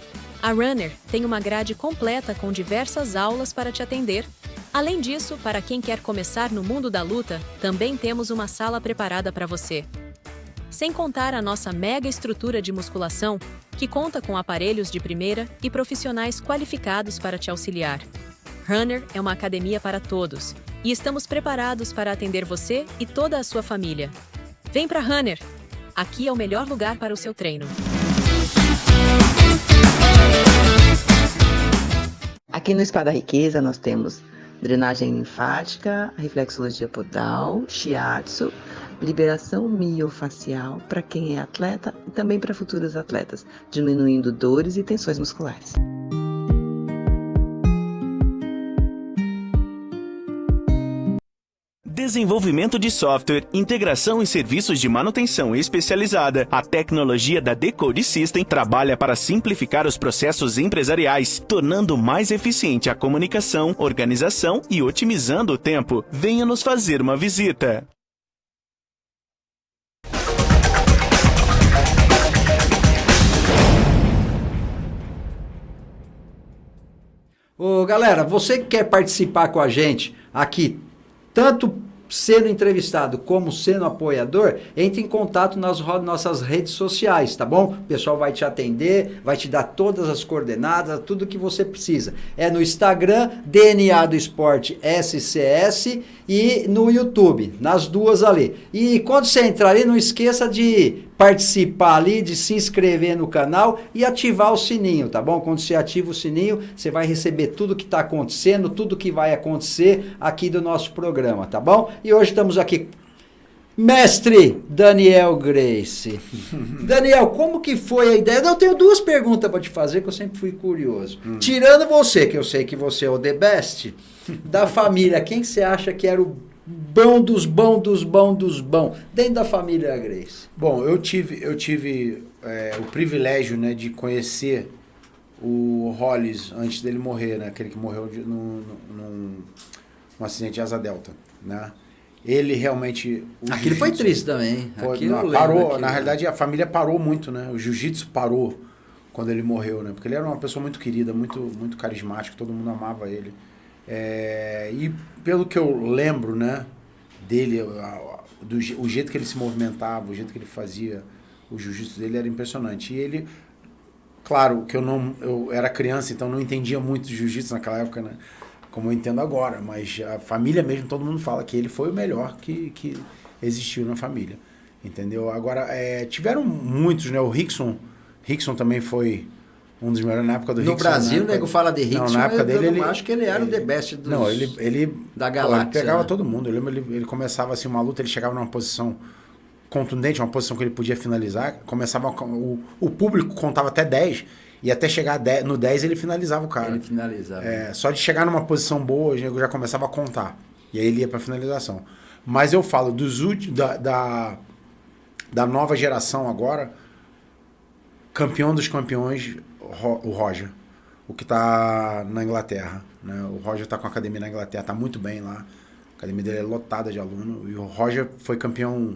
a Runner tem uma grade completa com diversas aulas para te atender. Além disso, para quem quer começar no mundo da luta, também temos uma sala preparada para você. Sem contar a nossa mega estrutura de musculação, que conta com aparelhos de primeira e profissionais qualificados para te auxiliar. Runner é uma academia para todos, e estamos preparados para atender você e toda a sua família. Vem para Runner! Aqui é o melhor lugar para o seu treino. Aqui no Spa da Riqueza nós temos drenagem linfática, reflexologia podal, shiatsu, liberação miofacial para quem é atleta e também para futuros atletas, diminuindo dores e tensões musculares. Desenvolvimento de software, integração e serviços de manutenção especializada. A tecnologia da Decode System trabalha para simplificar os processos empresariais, tornando mais eficiente a comunicação, organização e otimizando o tempo. Venha nos fazer uma visita. Ô, galera, você que quer participar com a gente aqui, tanto sendo entrevistado como sendo apoiador, entre em contato nas nossas redes sociais, tá bom? O pessoal vai te atender, vai te dar todas as coordenadas, tudo que você precisa. É no Instagram, DNA do Esporte SCS, e no YouTube, nas duas ali. E quando você entrar ali, não esqueça de participar ali, de se inscrever no canal e ativar o sininho, tá bom? Quando você ativa o sininho, você vai receber tudo que está acontecendo, tudo que vai acontecer aqui do nosso programa, tá bom? E hoje estamos aqui, mestre Daniel Grace. Daniel, como que foi a ideia? Eu tenho duas perguntas para te fazer, que eu sempre fui curioso. Tirando você, que eu sei que você é o the best, da família, quem que você acha que era o bom dos bom dos bom dos bom, dentro da família Grace? Bom, eu tive o privilégio, né, de conhecer o Hollis antes dele morrer, né, aquele que morreu num acidente de asa delta, né? Ele realmente... Aquilo foi triste também. Parou, na realidade a família parou muito, né? O jiu-jitsu parou quando ele morreu, né? Porque ele era uma pessoa muito querida, muito, muito carismática, todo mundo amava ele. E pelo que eu lembro, né, dele, o jeito que ele se movimentava, o jeito que ele fazia o jiu-jitsu dele era impressionante. E ele, claro, que eu era criança, então não entendia muito de jiu-jitsu naquela época, né? Como eu entendo agora, mas a família mesmo, todo mundo fala que ele foi o melhor que existiu na família, entendeu? Agora, tiveram muitos, né? O Rickson também foi um dos melhores na época do Rickson. No Brasil, o nego fala de Rickson, não, na época dele, eu acho que ele era o the best dos, não, ele da galáxia. Ele pegava, né? todo mundo. Eu lembro, ele começava assim uma luta, ele chegava numa posição contundente, uma posição que ele podia finalizar, começava o público contava até 10, e até chegar no 10 ele finalizava o cara. Ele finalizava. Só de chegar numa posição boa, eu já começava a contar. E aí ele ia pra finalização. Mas eu falo da nova geração agora, campeão dos campeões, o Roger. O que tá na Inglaterra, né? O Roger tá com a academia na Inglaterra, tá muito bem lá. A academia dele é lotada de aluno. E o Roger foi campeão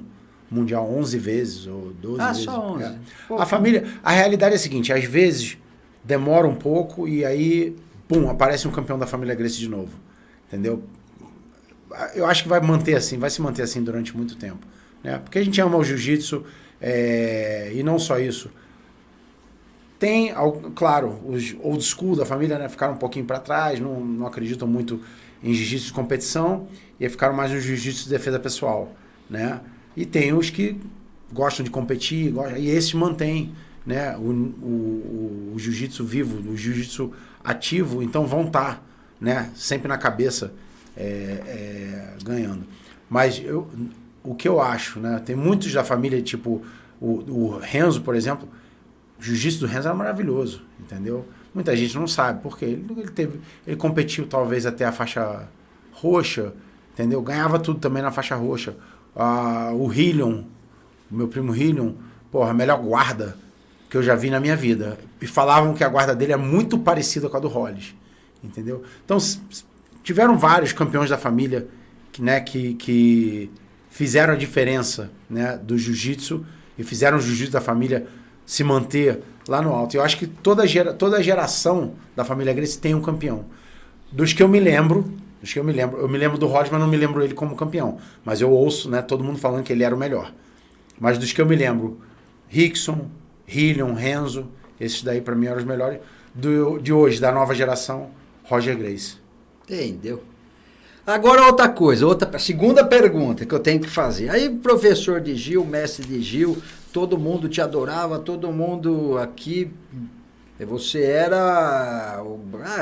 mundial 11 vezes ou 12 vezes. Só 11. A família, a realidade é a seguinte, às vezes demora um pouco e aí, pum, aparece um campeão da família Grace de novo. Entendeu? Eu acho que vai se manter assim durante muito tempo, né? Porque a gente ama o jiu-jitsu, E não só isso. Tem, claro, os old school da família, né, ficaram um pouquinho para trás, não acreditam muito em jiu-jitsu de competição e ficaram mais no jiu-jitsu de defesa pessoal, né? E tem os que gostam de competir, e esses mantêm, né, o jiu-jitsu vivo, o jiu-jitsu ativo, então vão estar, né, sempre na cabeça ganhando. Mas o que eu acho, né, tem muitos da família, tipo o Renzo, por exemplo. O jiu-jitsu do Renzo era maravilhoso, entendeu? Muita gente não sabe, porque ele competiu talvez até a faixa roxa, entendeu? Ganhava tudo também na faixa roxa. O Hillion, meu primo Hillion, porra, a melhor guarda que eu já vi na minha vida. E falavam que a guarda dele é muito parecida com a do Hollis, entendeu? Então, tiveram vários campeões da família que fizeram a diferença, né, do jiu-jitsu e fizeram o jiu-jitsu da família se manter lá no alto. Eu acho que toda geração da família Gracie tem um campeão. Dos que eu me lembro, eu me lembro do Hollis, mas não me lembro ele como campeão. Mas eu ouço, né, todo mundo falando que ele era o melhor. Mas dos que eu me lembro, Rickson, Hillion, Renzo, esses daí para mim eram os melhores. De hoje, da nova geração, Roger Gracie. Entendeu? Agora outra coisa, segunda pergunta que eu tenho que fazer. Aí, professor de Gil, mestre de Gil, todo mundo te adorava, todo mundo aqui, você era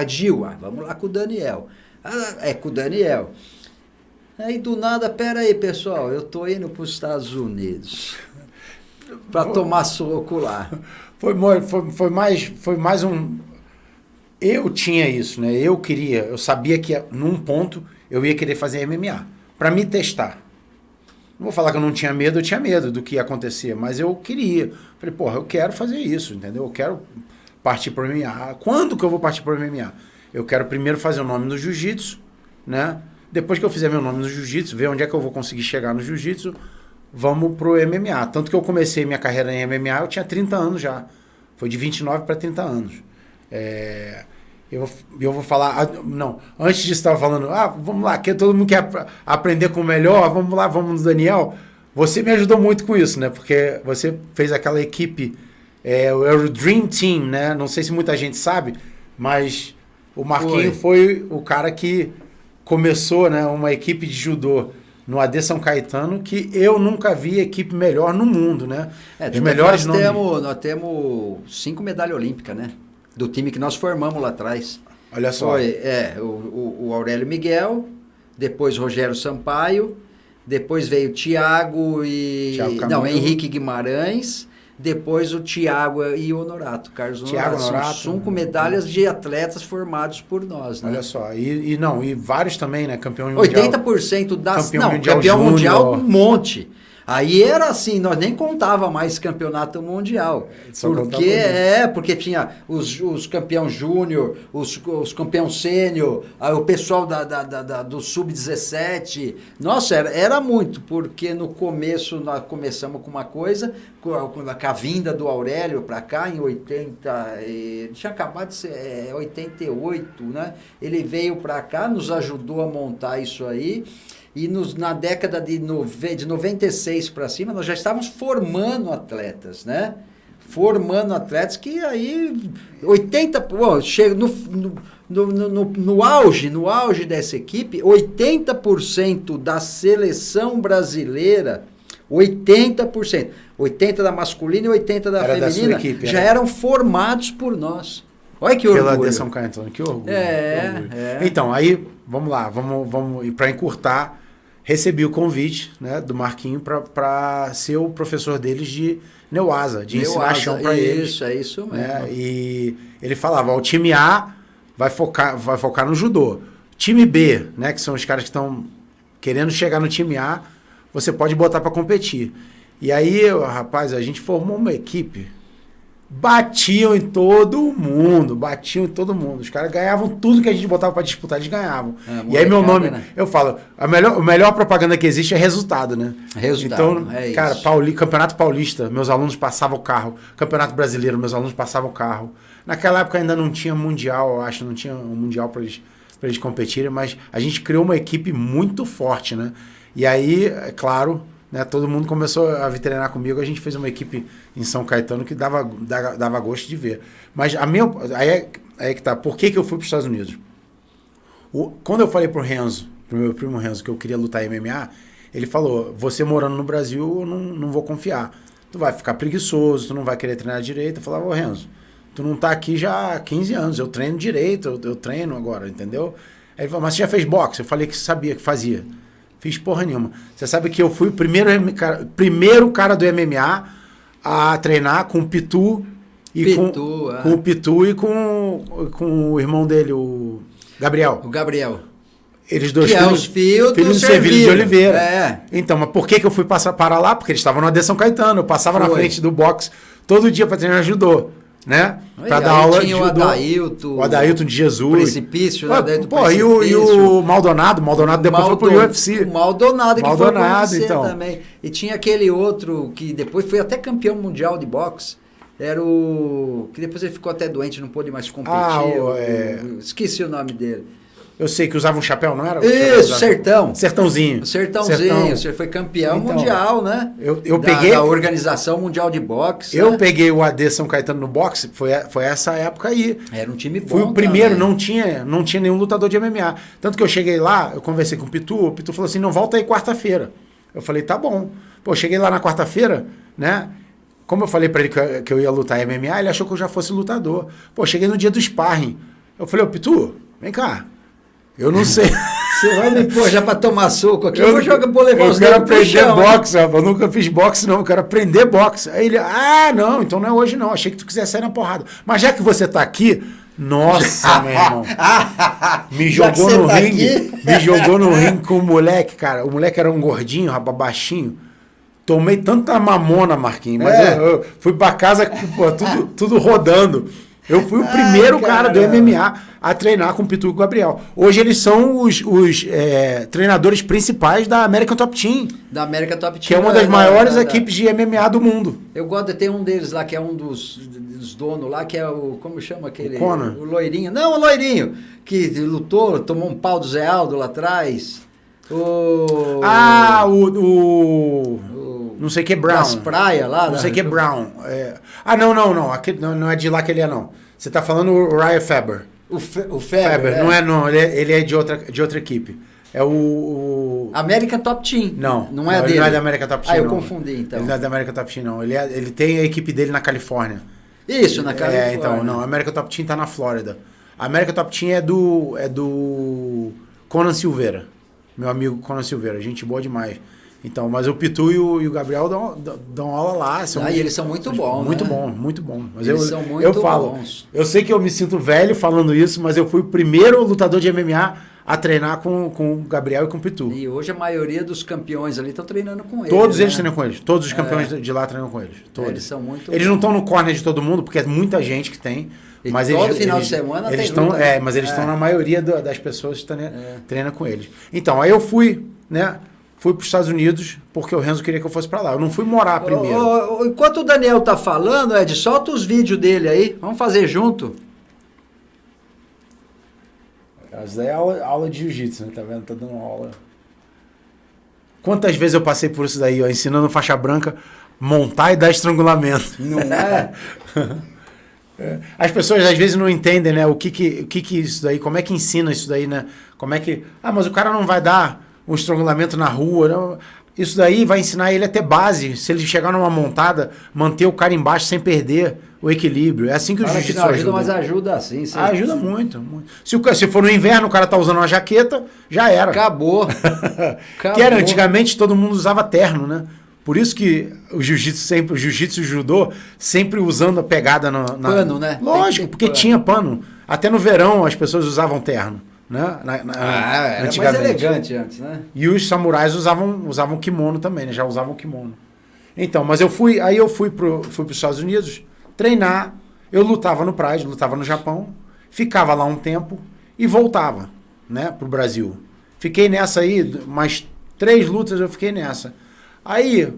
Gil, vamos lá com o Daniel. Com o Daniel. Aí do nada, pera aí pessoal, eu tô indo para os Estados Unidos para tomar soco lá. Foi mais um... Eu tinha isso, né? Eu sabia que num ponto eu ia querer fazer MMA, para me testar. Não vou falar que eu não tinha medo, eu tinha medo do que ia acontecer, mas eu queria. Falei, porra, eu quero fazer isso, entendeu? Eu quero partir para o MMA. Quando que eu vou partir para o MMA? Eu quero primeiro fazer o nome no jiu-jitsu, né? Depois que eu fizer meu nome no jiu-jitsu, ver onde é que eu vou conseguir chegar no jiu-jitsu, vamos pro MMA. Tanto que eu comecei minha carreira em MMA, eu tinha 30 anos já. Foi de 29 para 30 anos. Eu vou falar... Não, antes disso estava falando, vamos lá, que todo mundo quer aprender com o melhor, vamos lá, vamos no Daniel. Você me ajudou muito com isso, né? Porque você fez aquela equipe, o Dream Team, né? Não sei se muita gente sabe, mas o Marquinho foi o cara que começou, né, uma equipe de judô no AD São Caetano, que eu nunca vi equipe melhor no mundo, né? Os melhores nós temos 5 medalhas olímpicas, né? Do time que nós formamos lá atrás. Olha só. Foi o Aurélio Miguel, depois Rogério Sampaio, depois veio Thiago Henrique Guimarães, depois o Thiago e o Honorato, Carlos Honorato. São 5 medalhas de atletas formados por nós, né? Olha só, e vários também, né? Campeão mundial. 80% campeão mundial um monte. Aí era assim, nós nem contava mais campeonato mundial. Porque tinha os campeão júnior, os campeão sênior, o pessoal do sub-17. Nossa, era muito, porque no começo nós começamos com uma coisa, com a vinda do Aurélio para cá em 80, ele tinha acabado de ser 88, né? Ele veio para cá, nos ajudou a montar isso aí. E na década de 96 para cima, nós já estávamos formando atletas, né? Formando atletas que aí 80... chega no auge dessa equipe, 80% da seleção brasileira, 80%, 80% da masculina e 80% da feminina, já eram formados por nós. Olha que orgulho. Pela AD São Caetano, que orgulho. Então, aí, vamos lá, vamos para encurtar, recebi o convite, né, do Marquinho para ser o professor deles de Neuasa, de ensinar chão para eles. Isso, é isso mesmo. Né? E ele falava, o time A vai focar no judô. Time B, né, que são os caras que estão querendo chegar no time A, você pode botar para competir. E aí, rapaz, a gente formou uma equipe, batiam em todo mundo. Os caras ganhavam tudo que a gente botava para disputar, eles ganhavam. E aí meu nome, né? Eu falo, a melhor propaganda que existe é resultado, né? Então, cara, Campeonato Paulista, meus alunos passavam o carro. Campeonato Brasileiro, meus alunos passavam o carro. Naquela época ainda não tinha mundial, eu acho, não tinha um mundial para eles competirem, mas a gente criou uma equipe muito forte, né? E aí, é claro, né? Todo mundo começou a vir treinar comigo, a gente fez uma equipe em São Caetano que dava gosto de ver. Mas aí que tá, por que eu fui para os Estados Unidos? Quando eu falei pro meu primo Renzo, que eu queria lutar MMA, ele falou, você morando no Brasil, eu não vou confiar. Tu vai ficar preguiçoso, tu não vai querer treinar direito. Eu falava, ô Renzo, tu não tá aqui já há 15 anos, eu treino direito, eu treino agora, entendeu? Aí ele falou, mas você já fez boxe? Eu falei que sabia, que fazia. Fiz porra nenhuma. Você sabe que eu fui o primeiro cara do MMA a treinar com o Pitu e com o Pitu e com o irmão dele, o Gabriel. O Gabriel. Eles dois que filhos do Servilho de Oliveira. É. Então, mas por que eu fui para lá? Porque eles estavam no AD São Caetano. Eu passava na frente do boxe todo dia para treinar judô, né? Para dar aula de judô. O Adailton de Jesus. O Precipício, né? E o Maldonado depois foi pro UFC. O Maldonado que foi pro UFC então. também. E tinha aquele outro que depois foi até campeão mundial de boxe. Era o... que depois ele ficou até doente, não pôde mais competir. Esqueci o nome dele. Eu sei que usava um chapéu, não era? Isso, Sertão. Sertãozinho. Você foi campeão mundial, né? Eu peguei... Da Organização Mundial de Boxe. Eu peguei o AD São Caetano no boxe, foi essa época aí. Era um time bom. Fui o primeiro, não tinha nenhum lutador de MMA. Tanto que eu cheguei lá, eu conversei com o Pitu falou assim, não, volta aí quarta-feira. Eu falei, tá bom. Pô, cheguei lá na quarta-feira, né? Como eu falei pra ele que eu ia lutar MMA, ele achou que eu já fosse lutador. Pô, cheguei no dia do sparring. Eu falei, ô Pitu, vem cá. Eu não sei. Você vai me pôr já pra tomar suco aqui. Eu vou levar os dedos. Eu quero aprender boxe, rapaz. Eu nunca fiz boxe, não. Eu quero aprender boxe. Aí ele, não, então não é hoje, não. Achei que tu quisesse sair na porrada. Mas já que você tá aqui, nossa, meu irmão. Me jogou no ringue. Me jogou no ringue com o moleque, cara. O moleque era um gordinho, rapaz, baixinho. Tomei tanta mamona, Marquinhos. Mas eu fui pra casa, pô, tudo rodando. Eu fui o primeiro cara do MMA a treinar com o Pitu e o Gabriel. Hoje eles são os treinadores principais da American Top Team. Da American Top Team. Que é uma das maiores equipes de MMA do mundo. Eu gosto de ter um deles lá, que é um dos donos lá, que é o... Como chama aquele? O Conan. O loirinho. Não, o loirinho. Que lutou, tomou um pau do Zé Aldo lá atrás. Não sei que é Brown. Das praias lá. Não sei que é Brown. Não. Aquele, não é de lá que ele é, não. Você tá falando o Ryan Faber. O Faber. Não. Ele é de outra equipe. É o... American Top Team. Não é dele. Ele não é da American Top Team, eu confundi, então. Ele não é da American Top Team, não. Ele tem a equipe dele na Califórnia. Isso, na Califórnia. Então, não. A American Top Team tá na Flórida. A American Top Team é do Conan Silveira. Meu amigo Conan Silveira. Gente boa demais. Então, mas o Pitu e o Gabriel dão aula lá. E eles são muito bons, muito bom. Mas eles são muito bons. Eu sei que eu me sinto velho falando isso, mas eu fui o primeiro lutador de MMA a treinar com o Gabriel e com o Pitu. E hoje a maioria dos campeões ali estão treinando com eles. Todos eles treinam com eles. Todos os campeões de lá treinam com eles. Todos. Eles são muito Eles não estão no corner de todo mundo, porque é muita gente que tem. E mas todo final de semana eles tem luta, mas eles estão na maioria das pessoas que treinam com eles. Então, aí eu fui, né? Fui para os Estados Unidos porque o Renzo queria que eu fosse para lá. Eu não fui morar primeiro. Enquanto o Daniel tá falando, Ed, solta os vídeos dele aí. Vamos fazer junto. Isso daí é aula de jiu-jitsu, né? Tá vendo? Tá dando aula. Quantas vezes eu passei por isso daí, ó, ensinando faixa branca, montar e dar estrangulamento. Não é? As pessoas às vezes não entendem, né? O que isso daí, como é que ensina isso daí, né? Como é que... mas o cara não vai dar um estrangulamento na rua, não. Isso daí vai ensinar ele a ter base. Se ele chegar numa montada, manter o cara embaixo sem perder o equilíbrio. É assim que o jiu-jitsu ajuda. Mas ajuda assim. Ajuda muito. Se for no inverno, o cara tá usando uma jaqueta, já era. Acabou. Que era, antigamente todo mundo usava terno, né? Por isso que o jiu-jitsu e o judô sempre usando a pegada pano, né? Lógico, porque tinha pano. Até no verão as pessoas usavam terno. Né? Era mais elegante antes, né? E os samurais usavam kimono também, né? Já usavam kimono. Então, mas eu fui para os Estados Unidos treinar. Eu lutava no Pride, lutava no Japão, ficava lá um tempo e voltava, né, pro Brasil. Fiquei nessa aí, mais 3 lutas eu fiquei nessa. Aí,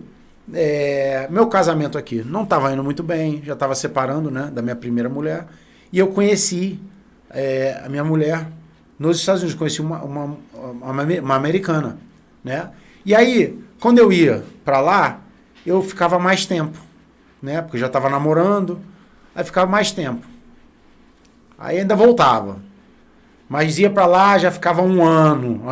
meu casamento aqui não estava indo muito bem, já estava separando, né, da minha primeira mulher, e eu conheci a minha mulher nos Estados Unidos, conheci uma americana, né? E aí, quando eu ia pra lá, eu ficava mais tempo, né? Porque eu já tava namorando, aí ficava mais tempo. Aí ainda voltava. Mas ia pra lá, já ficava um ano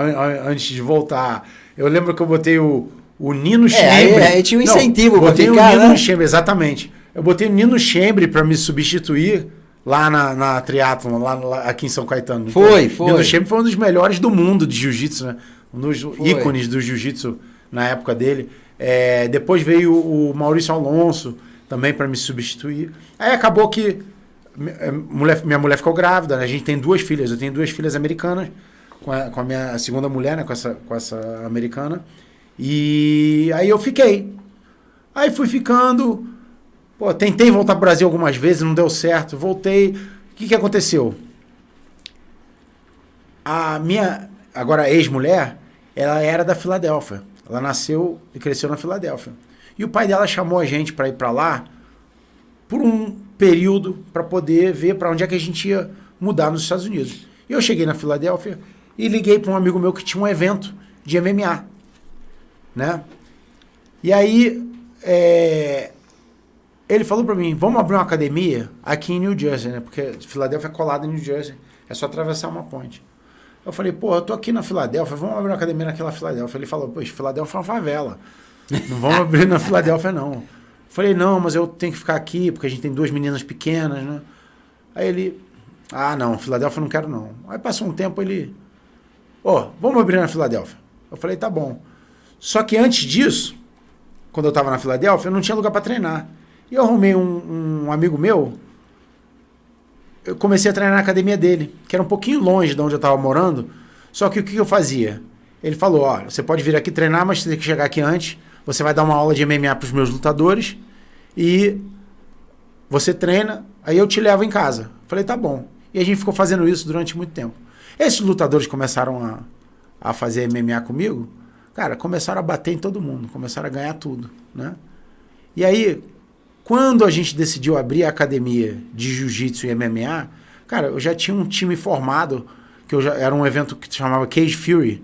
antes de voltar. Eu lembro que eu botei o Nino Schembre. Aí tinha um incentivo pra botei ficar, o Nino né? Schembre, exatamente. Eu botei o Nino Schembre pra me substituir lá na Triathlon, lá aqui em São Caetano. Foi. Nino Schembre foi um dos melhores do mundo de jiu-jitsu, né? Um dos Foi. ícones do jiu-jitsu na época dele. Depois veio o Maurício Alonso também pra me substituir. Aí acabou que minha mulher ficou grávida, né? A gente tem 2 filhas. Eu tenho 2 filhas americanas com a minha segunda mulher, né? Com essa americana. E aí eu fiquei. Aí fui ficando. Pô, tentei voltar pro Brasil algumas vezes, não deu certo. Voltei. O que aconteceu? A minha, agora ex-mulher, ela era da Filadélfia. Ela nasceu e cresceu na Filadélfia. E o pai dela chamou a gente para ir para lá por um período para poder ver para onde é que a gente ia mudar nos Estados Unidos. E eu cheguei na Filadélfia e liguei para um amigo meu que tinha um evento de MMA, né? E aí ele falou para mim, vamos abrir uma academia aqui em New Jersey, né? Porque Filadélfia é colada em New Jersey, é só atravessar uma ponte. Eu falei, pô, eu tô aqui na Filadélfia, vamos abrir uma academia naquela Filadélfia. Ele falou, poxa, Filadélfia é uma favela, não vamos abrir na Filadélfia não. Eu falei, não, mas eu tenho que ficar aqui, porque a gente tem 2 meninas pequenas, né? Aí ele, não, Filadélfia eu não quero não. Aí passou um tempo, ele, vamos abrir na Filadélfia. Eu falei, tá bom. Só que antes disso, quando eu tava na Filadélfia, eu não tinha lugar para treinar. E eu arrumei um amigo meu, eu comecei a treinar na academia dele, que era um pouquinho longe de onde eu tava morando, só que o que eu fazia? Ele falou, olha, você pode vir aqui treinar, mas você tem que chegar aqui antes, você vai dar uma aula de MMA pros meus lutadores e você treina, aí eu te levo em casa. Falei, tá bom. E a gente ficou fazendo isso durante muito tempo. Esses lutadores começaram a fazer MMA comigo, cara, começaram a bater em todo mundo, começaram a ganhar tudo, né? E aí, quando a gente decidiu abrir a academia de jiu-jitsu e MMA, cara, eu já tinha um time formado, era um evento que se chamava Cage Fury.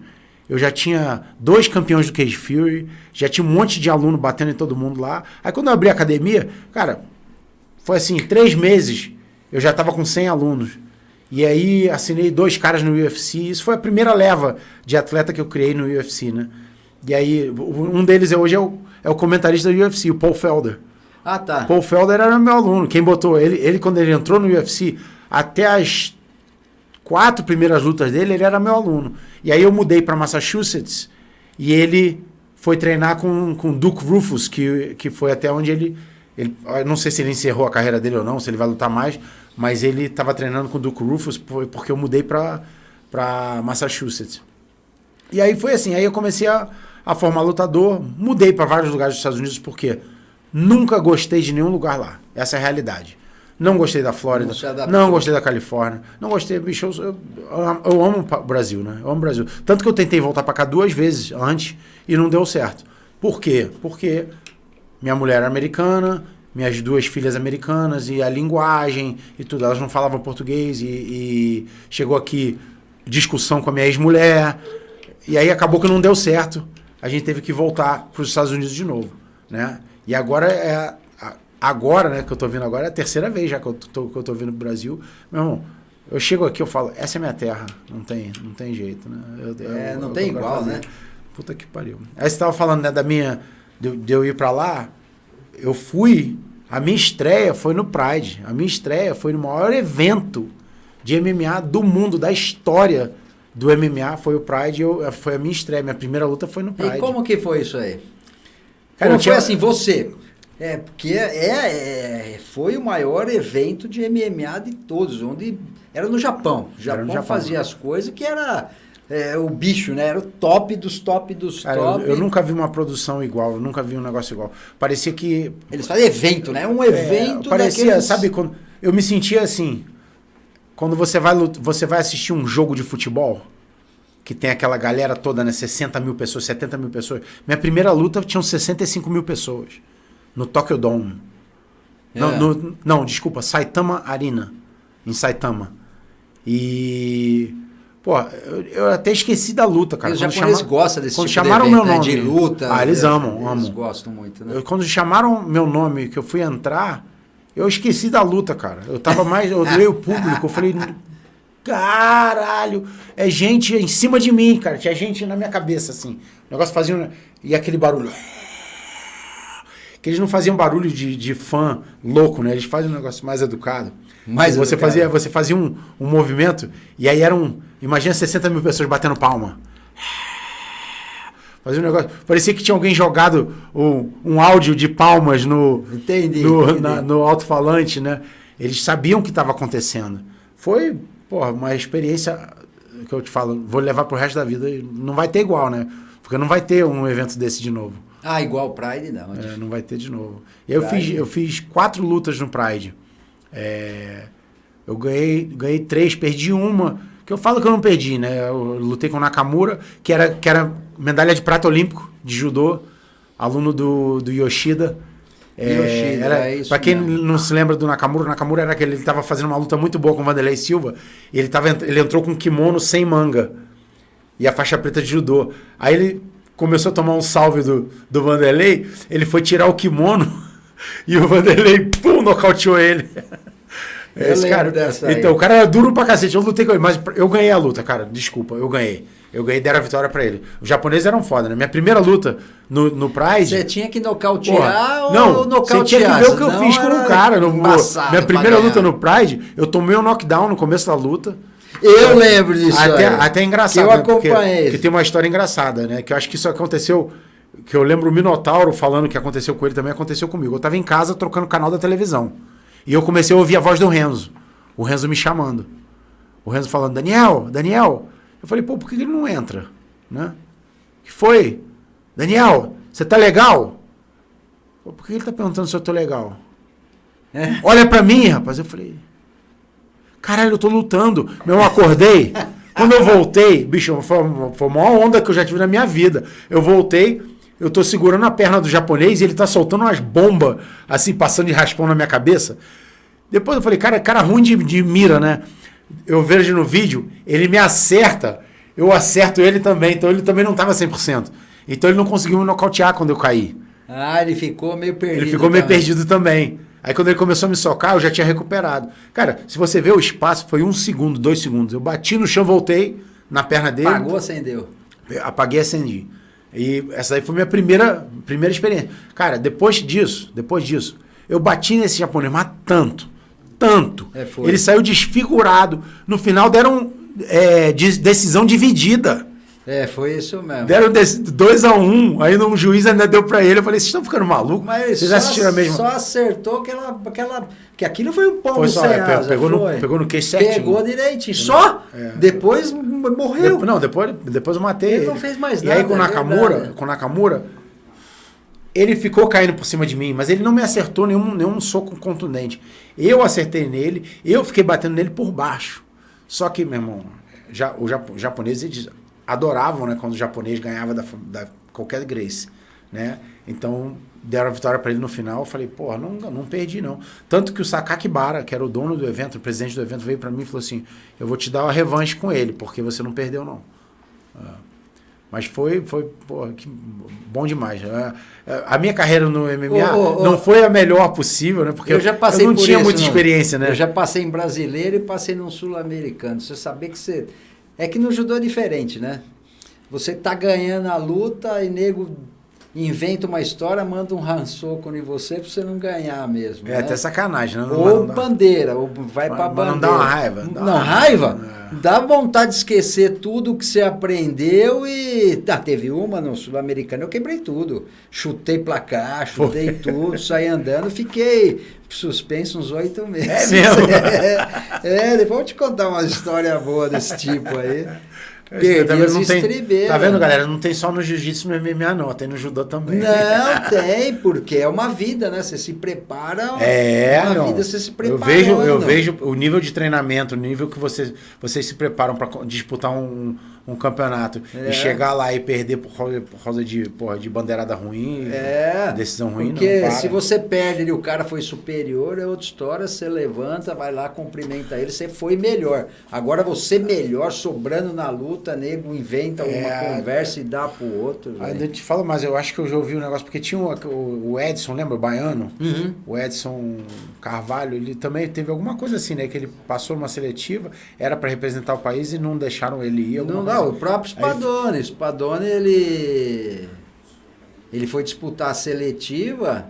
Eu já tinha 2 campeões do Cage Fury, já tinha um monte de aluno batendo em todo mundo lá. Aí quando eu abri a academia, cara, foi assim, 3 meses, eu já estava com 100 alunos. E aí assinei 2 caras no UFC. Isso foi a primeira leva de atleta que eu criei no UFC, né? E aí, um deles hoje é o comentarista do UFC, o Paul Felder. Ah, tá. Paul Felder era meu aluno. Quem botou ele quando ele entrou no UFC, até as 4 primeiras lutas dele, ele era meu aluno. E aí eu mudei para Massachusetts e ele foi treinar com o Duke Roufus, que foi até onde ele... Eu não sei se ele encerrou a carreira dele ou não, se ele vai lutar mais, mas ele estava treinando com o Duke Roufus porque eu mudei para Massachusetts. E aí foi assim, aí eu comecei a formar lutador, mudei para vários lugares dos Estados Unidos, porque nunca gostei de nenhum lugar lá. Essa é a realidade. Não gostei da Flórida, não gostei da Califórnia, não gostei, bicho, eu amo o Brasil, né? Eu amo o Brasil. Tanto que eu tentei voltar para cá 2 vezes antes e não deu certo. Por quê? Porque minha mulher era americana, minhas 2 filhas americanas, e a linguagem e tudo, elas não falavam português, e chegou aqui discussão com a minha ex-mulher, e aí acabou que não deu certo. A gente teve que voltar para os Estados Unidos de novo, né? E agora né, que eu tô vindo agora, é a 3ª vez já que eu tô vindo pro Brasil. Meu irmão, eu chego aqui, eu falo, essa é minha terra, não tem jeito, né? Não tem igual, fazer. né? Puta que pariu. Aí você tava falando, né, de eu ir pra lá, eu fui, a minha estreia foi no Pride, a minha estreia foi no maior evento de MMA do mundo, da história do MMA, foi o Pride, foi a minha estreia, minha primeira luta foi no Pride. E como que foi isso aí? Cara, foi assim, você... porque foi o maior evento de MMA de todos, onde era no Japão. O Japão fazia as coisas que era o bicho, né? Era o top dos top dos top. Eu nunca vi uma produção igual, eu nunca vi um negócio igual. Parecia que... Eles faziam evento, né? Um evento parecia, daqueles... sabe, quando eu me sentia assim, quando você vai assistir um jogo de futebol, que tem aquela galera toda, né? 60 mil pessoas, 70 mil pessoas. Minha primeira luta tinham 65 mil pessoas. No Tokyo Dome. Não, desculpa, Saitama Arena. Em Saitama. E Pô, eu até esqueci da luta, cara. Os japoneses gostam desse quando tipo chamaram de meu evento, nome, de luta. eles amam. Eles gostam muito, né? Quando chamaram meu nome, que eu fui entrar, eu esqueci da luta, cara. Eu tava mais... Eu olhei o público, eu falei... Caralho! É gente em cima de mim, cara. Tinha gente na minha cabeça, assim. O negócio fazia... E aquele barulho... Que eles não faziam barulho de fã louco, né? Eles fazem um negócio mais educado. Você fazia um movimento e aí imagina 60 mil pessoas batendo palma. Fazia um negócio. Parecia que tinha alguém jogado um áudio de palmas no alto-falante, né? Eles sabiam o que estava acontecendo. Foi, uma experiência que eu te falo, vou levar pro resto da vida. Não vai ter igual, né? Porque não vai ter um evento desse de novo. Ah, igual o Pride, não. Não vai ter de novo. Eu fiz 4 lutas no Pride. Eu ganhei 3, perdi uma, que eu falo que eu não perdi, né? Eu lutei com o Nakamura, que era medalha de prata olímpico de judô, aluno do Yoshida. Pra quem não se lembra do Nakamura, o Nakamura era aquele, ele estava fazendo uma luta muito boa com o Vanderlei Silva, e ele entrou com um kimono sem manga e a faixa preta de judô. Aí ele começou a tomar um salve do Vanderlei, ele foi tirar o kimono e o Vanderlei, nocauteou ele. Esse cara, então, o cara era duro pra cacete. Eu lutei com ele, mas eu ganhei a luta, cara. Desculpa, eu ganhei. Deram a vitória pra ele. Os japoneses eram foda, né? Minha primeira luta no Pride... Você tinha que nocautear ou nocautear? Você tinha que ver o que eu fiz com o cara. Minha primeira luta no Pride, eu tomei um knockdown no começo da luta. Eu lembro disso. Até engraçado, eu acompanhei. Porque tem uma história engraçada, né? Que eu acho que isso aconteceu... Que eu lembro o Minotauro falando que aconteceu com ele, também aconteceu comigo. Eu tava em casa trocando o canal da televisão. E eu comecei a ouvir a voz do Renzo. O Renzo me chamando. O Renzo falando, Daniel. Eu falei, por que ele não entra? Né? O que foi? Daniel, você tá legal? Por que ele tá perguntando se eu tô legal? Olha pra mim, rapaz. Eu falei, caralho, eu tô lutando. Eu acordei. Quando eu voltei, bicho, foi a maior onda que eu já tive na minha vida. Eu voltei, eu tô segurando a perna do japonês e ele tá soltando umas bombas, assim, passando de raspão na minha cabeça. Depois eu falei, cara ruim de mira, né? Eu vejo no vídeo, ele me acerta, eu acerto ele também, então ele também não tava 100%. Então ele não conseguiu me nocautear quando eu caí. Ele ficou meio perdido. Ele ficou meio perdido também. Aí quando ele começou a me socar, eu já tinha recuperado. Cara, se você ver o espaço, foi 1 segundo, 2 segundos. Eu bati no chão, voltei na perna dele. Apagou, acendeu. Apaguei, acendi. E essa aí foi minha primeira experiência. Cara, depois disso, eu bati nesse japonês, mas tanto. Ele saiu desfigurado. No final deram decisão dividida. Foi isso mesmo. Deram 2-1, aí um juiz ainda deu pra ele. Eu falei, vocês estão ficando malucos? Mas vocês assistiram mesmo? Só acertou que aquilo foi um pombo sem asa. Pegou no queixo certinho. Pegou direitinho. Só? Depois morreu. Depois eu matei ele. Não fez mais nada. E aí com o Nakamura, ele ficou caindo por cima de mim, mas ele não me acertou nenhum soco contundente. Eu acertei nele, eu fiquei batendo nele por baixo. Só que, meu irmão, os japoneses eles adoravam, né, quando o japonês ganhava da qualquer Gracie, né? Então, deram a vitória para ele no final. Eu falei, porra, não perdi, não. Tanto que o Sakakibara, que era o dono do evento, o presidente do evento, veio para mim e falou assim, eu vou te dar uma revanche com ele, porque você não perdeu, não. Mas foi porra, que bom demais. A minha carreira no MMA não foi a melhor possível, né? Porque eu não tinha muita experiência, né? Eu já passei em brasileiro e passei num sul-americano. Você sabia que você... É que no judô é diferente, né? Você tá ganhando a luta e nego inventa uma história, manda um rançoco em você pra você não ganhar mesmo. É até sacanagem, né? Ou bandeira, ou vai pra bandeira. Não dá uma raiva. Raiva? Dá vontade de esquecer tudo que você aprendeu e... teve uma no Sul-Americano, eu quebrei tudo. Chutei placar, chutei tudo, saí andando, fiquei suspenso uns 8 meses. É mesmo? Depois eu vou te contar uma história boa desse tipo aí. Tá vendo, galera? Não tem só no jiu-jitsu e no MMA, não. Tem no judô também. Não, tem, porque é uma vida, né? Você se prepara. Vida você se prepara. Eu vejo o nível de treinamento, o nível que vocês se preparam para disputar um um campeonato e chegar lá e perder por causa de, porra, de bandeirada ruim, decisão ruim, porque não, se você perde e o cara foi superior, é outra história, você levanta, vai lá, cumprimenta ele, você foi melhor. Agora você melhor, sobrando na luta, nego inventa uma conversa e dá pro outro. Ainda te falo, mas eu acho que eu já ouvi um negócio, porque tinha o Edson, lembra, o baiano? Uhum. O Edson Carvalho, ele também teve alguma coisa assim, né, que ele passou numa seletiva, era para representar o país e não deixaram ele ir. Não, o próprio Spadoni. O Spadoni, ele foi disputar a seletiva,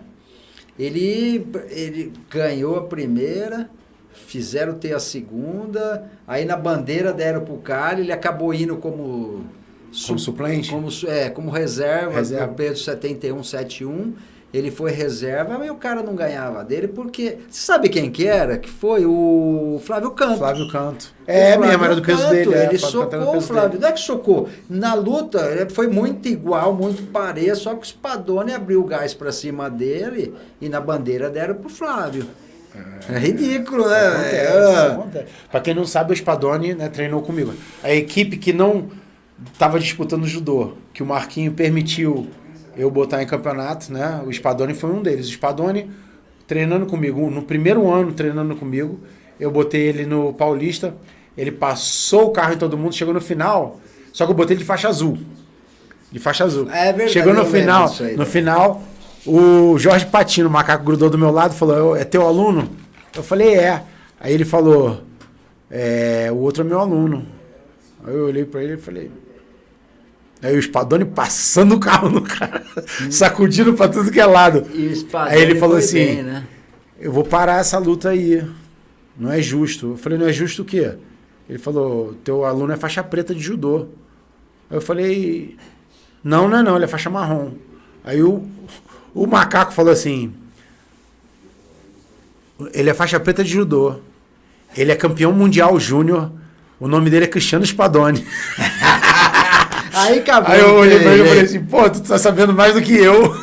ele ganhou a primeira, fizeram ter a segunda, aí na bandeira deram pro cara, ele acabou indo como suplente? Como reserva. Do Pedro 71-71. Ele foi reserva, mas o cara não ganhava dele, porque... Você sabe quem que era? Que foi o Flávio Canto. Flávio Canto. Mesmo, era do peso dele. Ele socou o Flávio. Não é que socou. Na luta, foi muito igual, muito parecido, só que o Spadoni abriu o gás pra cima dele e na bandeira deram pro Flávio. É ridículo, né? Acontece. Pra quem não sabe, o Spadoni, né, treinou comigo. A equipe que não tava disputando judô, que o Marquinho permitiu eu botar em campeonato, né? O Spadoni foi um deles. O Spadoni treinando comigo, no primeiro ano treinando comigo, eu botei ele no Paulista, ele passou o carro em todo mundo, chegou no final, só que eu botei ele de faixa azul. De faixa azul. É verdade. Chegou no final, o Jorge Patino, o macaco, grudou do meu lado e falou, é teu aluno? Eu falei, é. Aí ele falou, o outro é meu aluno. Aí eu olhei pra ele e falei... Aí o Spadoni passando o carro no cara, sacudindo pra tudo que é lado. Aí ele falou assim, bem, né? eu vou parar essa luta aí, não é justo. Eu falei, não é justo o quê? Ele falou, teu aluno é faixa preta de judô. Aí eu falei, não, ele é faixa marrom. Aí o macaco falou assim, ele é faixa preta de judô, ele é campeão mundial júnior, o nome dele é Cristiano Spadoni. Aí acabou. Aí eu olhei pra ele e falei assim, pô, tu tá sabendo mais do que eu.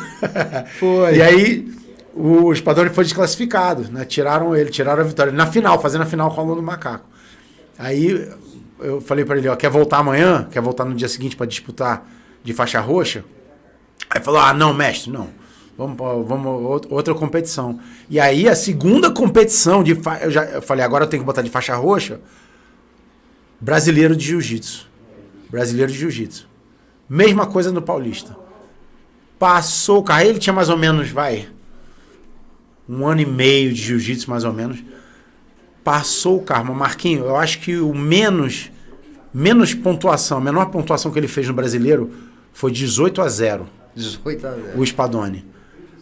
Foi. E aí o Spadoni foi desclassificado, né? Tiraram a vitória. Na final, fazendo a final com o aluno do macaco. Aí eu falei pra ele, ó, quer voltar amanhã? Quer voltar no dia seguinte pra disputar de faixa roxa? Aí falou, não, mestre, não. Vamos outra competição. E aí a segunda competição eu falei, agora eu tenho que botar de faixa roxa, brasileiro de jiu-jitsu. Mesma coisa no Paulista. Passou o carro, ele tinha mais ou menos, 1 ano e meio de jiu-jitsu, mais ou menos. Passou o carro. Mas Marquinho, eu acho que o menos pontuação, a menor pontuação que ele fez no brasileiro foi 18-0. 18-0. O Spadoni.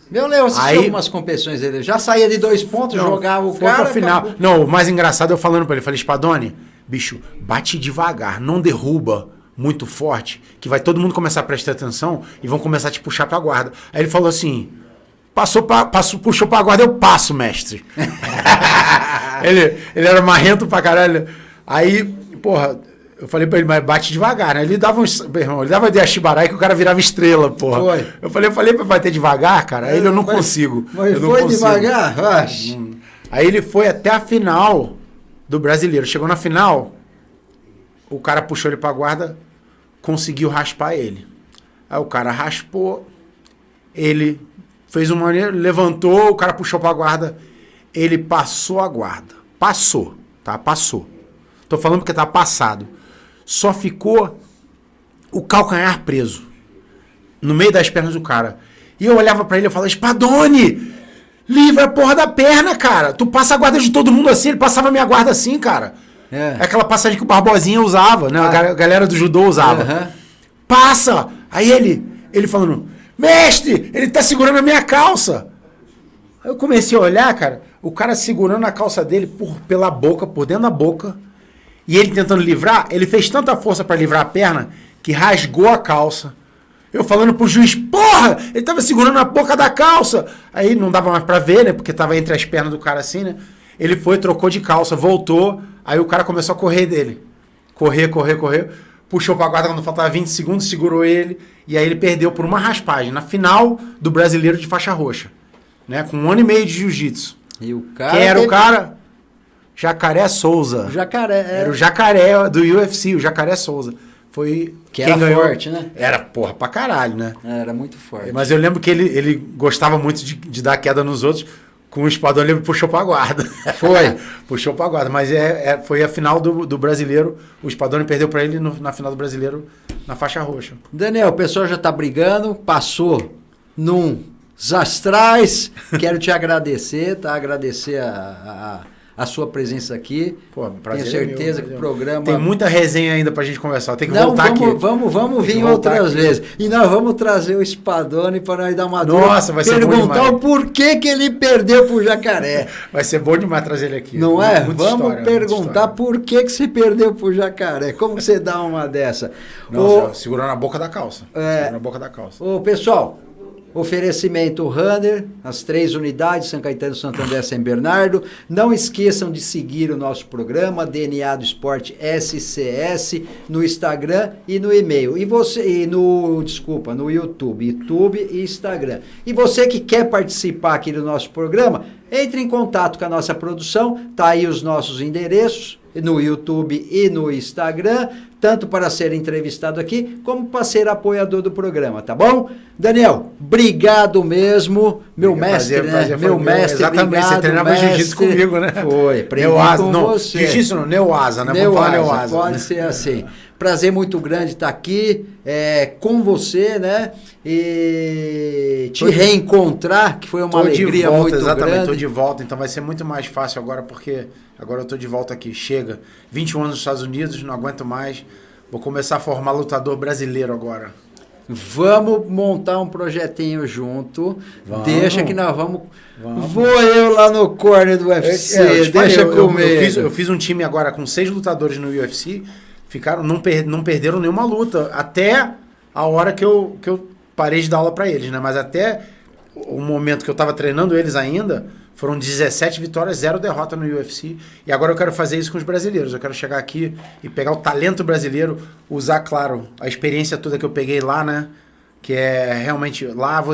Meu Léo, assistiu algumas competições dele. Já saía de 2 pontos, jogava o cara. Pra final. Acabou. Não, o mais engraçado eu falando pra ele, falei, Spadoni, bicho, bate devagar, não derruba muito forte, que vai todo mundo começar a prestar atenção e vão começar a te puxar pra guarda. Aí ele falou assim, puxou pra guarda, eu passo, mestre. ele era marrento pra caralho. Aí, porra, eu falei pra ele, mas bate devagar, né? Ele dava de Ashibarai que o cara virava estrela, porra. Foi. Eu falei pra bater devagar, cara. Aí eu não consigo. Mas eu foi devagar? Aí ele foi até a final do brasileiro. Chegou na final, o cara puxou ele pra guarda, conseguiu raspar ele. Aí o cara raspou, ele fez uma maneira, levantou, o cara puxou pra guarda, ele passou a guarda. Passou, tá? Passou. Tô falando porque tá passado. Só ficou o calcanhar preso no meio das pernas do cara. E eu olhava pra ele e falava, Spadoni, livra a porra da perna, cara. Tu passa a guarda de todo mundo assim, ele passava a minha guarda assim, cara. É aquela passagem que o Barbosinha usava, né? A galera do judô usava. Uhum. Passa! Aí ele falando, mestre, ele tá segurando a minha calça. Aí eu comecei a olhar, cara, o cara segurando a calça dele pela boca, por dentro da boca, e ele tentando livrar, ele fez tanta força pra livrar a perna, que rasgou a calça. Eu falando pro juiz, porra, ele tava segurando a boca da calça. Aí não dava mais pra ver, né? Porque tava entre as pernas do cara assim, né? Ele foi, trocou de calça, voltou. Aí o cara começou a correr dele. Correr. Puxou pra guarda quando faltava 20 segundos, segurou ele. E aí ele perdeu por uma raspagem. Na final do brasileiro de faixa roxa. Né? Com 1 ano e meio de jiu-jitsu. E o cara... Quem era o cara? Jacaré Souza. Jacaré. Era o Jacaré do UFC, o Jacaré Souza. foi Que quem era ganhou. forte, né? Era, porra, pra caralho, né? Era muito forte. Mas eu lembro que ele gostava muito de dar queda nos outros. Com o Espadone ele puxou pra guarda. Foi. Puxou pra guarda. Mas foi a final do Brasileiro. O Espadone perdeu pra ele na final do Brasileiro na faixa roxa. Daniel, o pessoal já tá brigando, passou nos astrais. Quero te agradecer, tá? Agradecer a sua presença aqui. Pô, prazer. Tenho certeza que o programa... Tem muita resenha ainda pra gente conversar. Tem que Não, voltar aqui. Vamos vir outras vezes. E nós vamos trazer o Spadone para nós dar uma Nossa, vai ser bom perguntar demais. o porquê que ele perdeu pro Jacaré. Vai ser bom demais trazer ele aqui. Não é? Muita Vamos história, perguntar por que você perdeu pro Jacaré. Como que você dá uma dessa? Não, segurou na boca da calça. Segurou na boca da calça. Ô, pessoal, oferecimento Runner, as 3 unidades, São Caetano, Santo André, São Bernardo. Não esqueçam de seguir o nosso programa, DNA do Esporte SCS, no Instagram e no e-mail. No YouTube e Instagram. E você que quer participar aqui do nosso programa, entre em contato com a nossa produção, tá aí os nossos endereços, no YouTube e no Instagram, tanto para ser entrevistado aqui, como para ser apoiador do programa, tá bom? Daniel, obrigado mesmo, meu mestre, né? Meu mestre, exatamente, obrigado, você treinava mestre. jiu-jitsu comigo, né? Foi, aprendi Neuasa, com não, você. Jiu-jitsu não, Neuasa, né? Vamos falar Neuasa. Pode ser assim. Prazer muito grande estar aqui com você, né? E te reencontrar, que foi uma alegria muito grande. Exatamente, tô de volta, então vai ser muito mais fácil agora, porque agora eu tô de volta aqui. Chega, 21 anos nos Estados Unidos, não aguento mais. Vou começar a formar lutador brasileiro agora. Vamos montar um projetinho junto. Vamos. Deixa que nós vamos. Vou eu lá no corner do UFC. Deixa comigo. Eu fiz um time agora com 6 lutadores no UFC. Não perderam nenhuma luta. Até a hora que eu parei de dar aula pra eles, né? Mas até o momento que eu tava treinando eles ainda, foram 17 vitórias, 0 derrota no UFC. E agora eu quero fazer isso com os brasileiros. Eu quero chegar aqui e pegar o talento brasileiro, usar, claro, a experiência toda que eu peguei lá, né? Que é realmente... Lá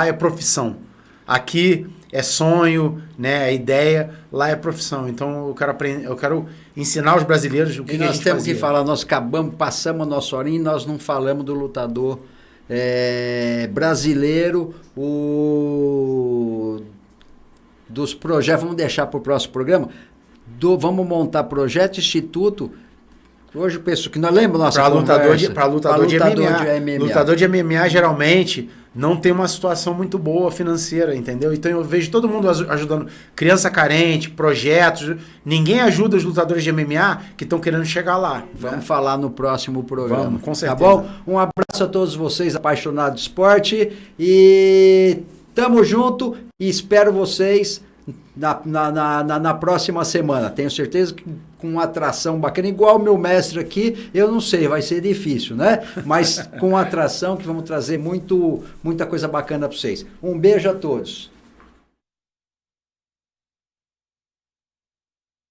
é profissão. Aqui é sonho, né? É ideia. Lá é profissão. Então eu quero ensinar os brasileiros o que a gente fazia. Nós temos que falar, nós passamos a nossa horinha e nós não falamos do lutador brasileiro, dos projetos, vamos deixar para o próximo programa, vamos montar projeto, instituto, hoje penso que nós lembramos nossa conversa. Para lutador de MMA. Lutador de MMA geralmente não tem uma situação muito boa financeira, entendeu? Então eu vejo todo mundo ajudando criança carente, projetos, ninguém ajuda os lutadores de MMA que estão querendo chegar lá. Vamos falar no próximo programa. Vamos, com certeza. Tá bom? Um abraço a todos vocês apaixonados de esporte e tamo junto e espero vocês na próxima semana. Tenho certeza que com uma atração bacana, igual o meu mestre aqui, eu não sei, vai ser difícil, né? Mas com atração que vamos trazer muita coisa bacana para vocês. Um beijo a todos.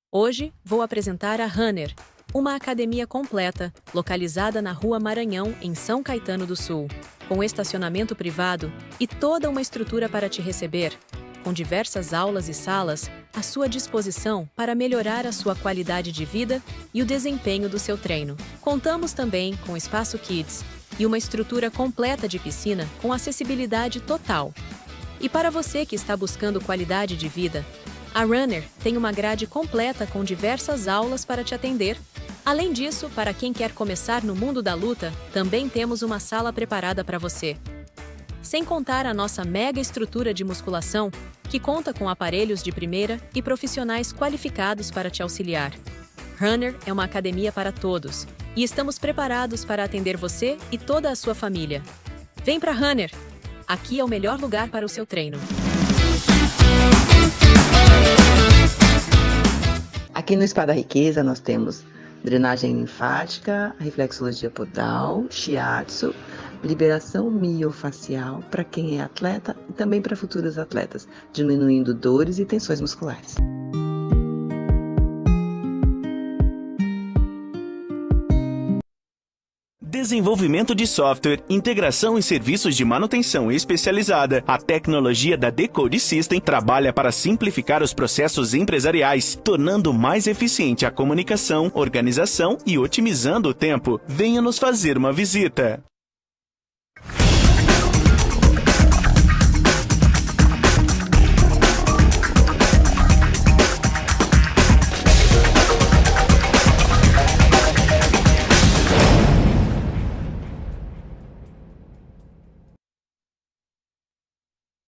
Hoje vou apresentar a Runner, uma academia completa, localizada na Rua Maranhão, em São Caetano do Sul, com estacionamento privado e toda uma estrutura para te receber, com diversas aulas e salas à sua disposição para melhorar a sua qualidade de vida e o desempenho do seu treino. Contamos também com espaço Kids e uma estrutura completa de piscina com acessibilidade total. E para você que está buscando qualidade de vida, a Runner tem uma grade completa com diversas aulas para te atender. Além disso, para quem quer começar no mundo da luta, também temos uma sala preparada para você. Sem contar a nossa mega estrutura de musculação, que conta com aparelhos de primeira e profissionais qualificados para te auxiliar. Runner é uma academia para todos e estamos preparados para atender você e toda a sua família. Vem para Runner! Aqui é o melhor lugar para o seu treino. Aqui no Spa da Riqueza nós temos drenagem linfática, reflexologia podal, shiatsu, liberação miofacial para quem é atleta e também para futuros atletas, diminuindo dores e tensões musculares. Desenvolvimento de software, integração e serviços de manutenção especializada. A tecnologia da Decode System trabalha para simplificar os processos empresariais, tornando mais eficiente a comunicação, organização e otimizando o tempo. Venha nos fazer uma visita.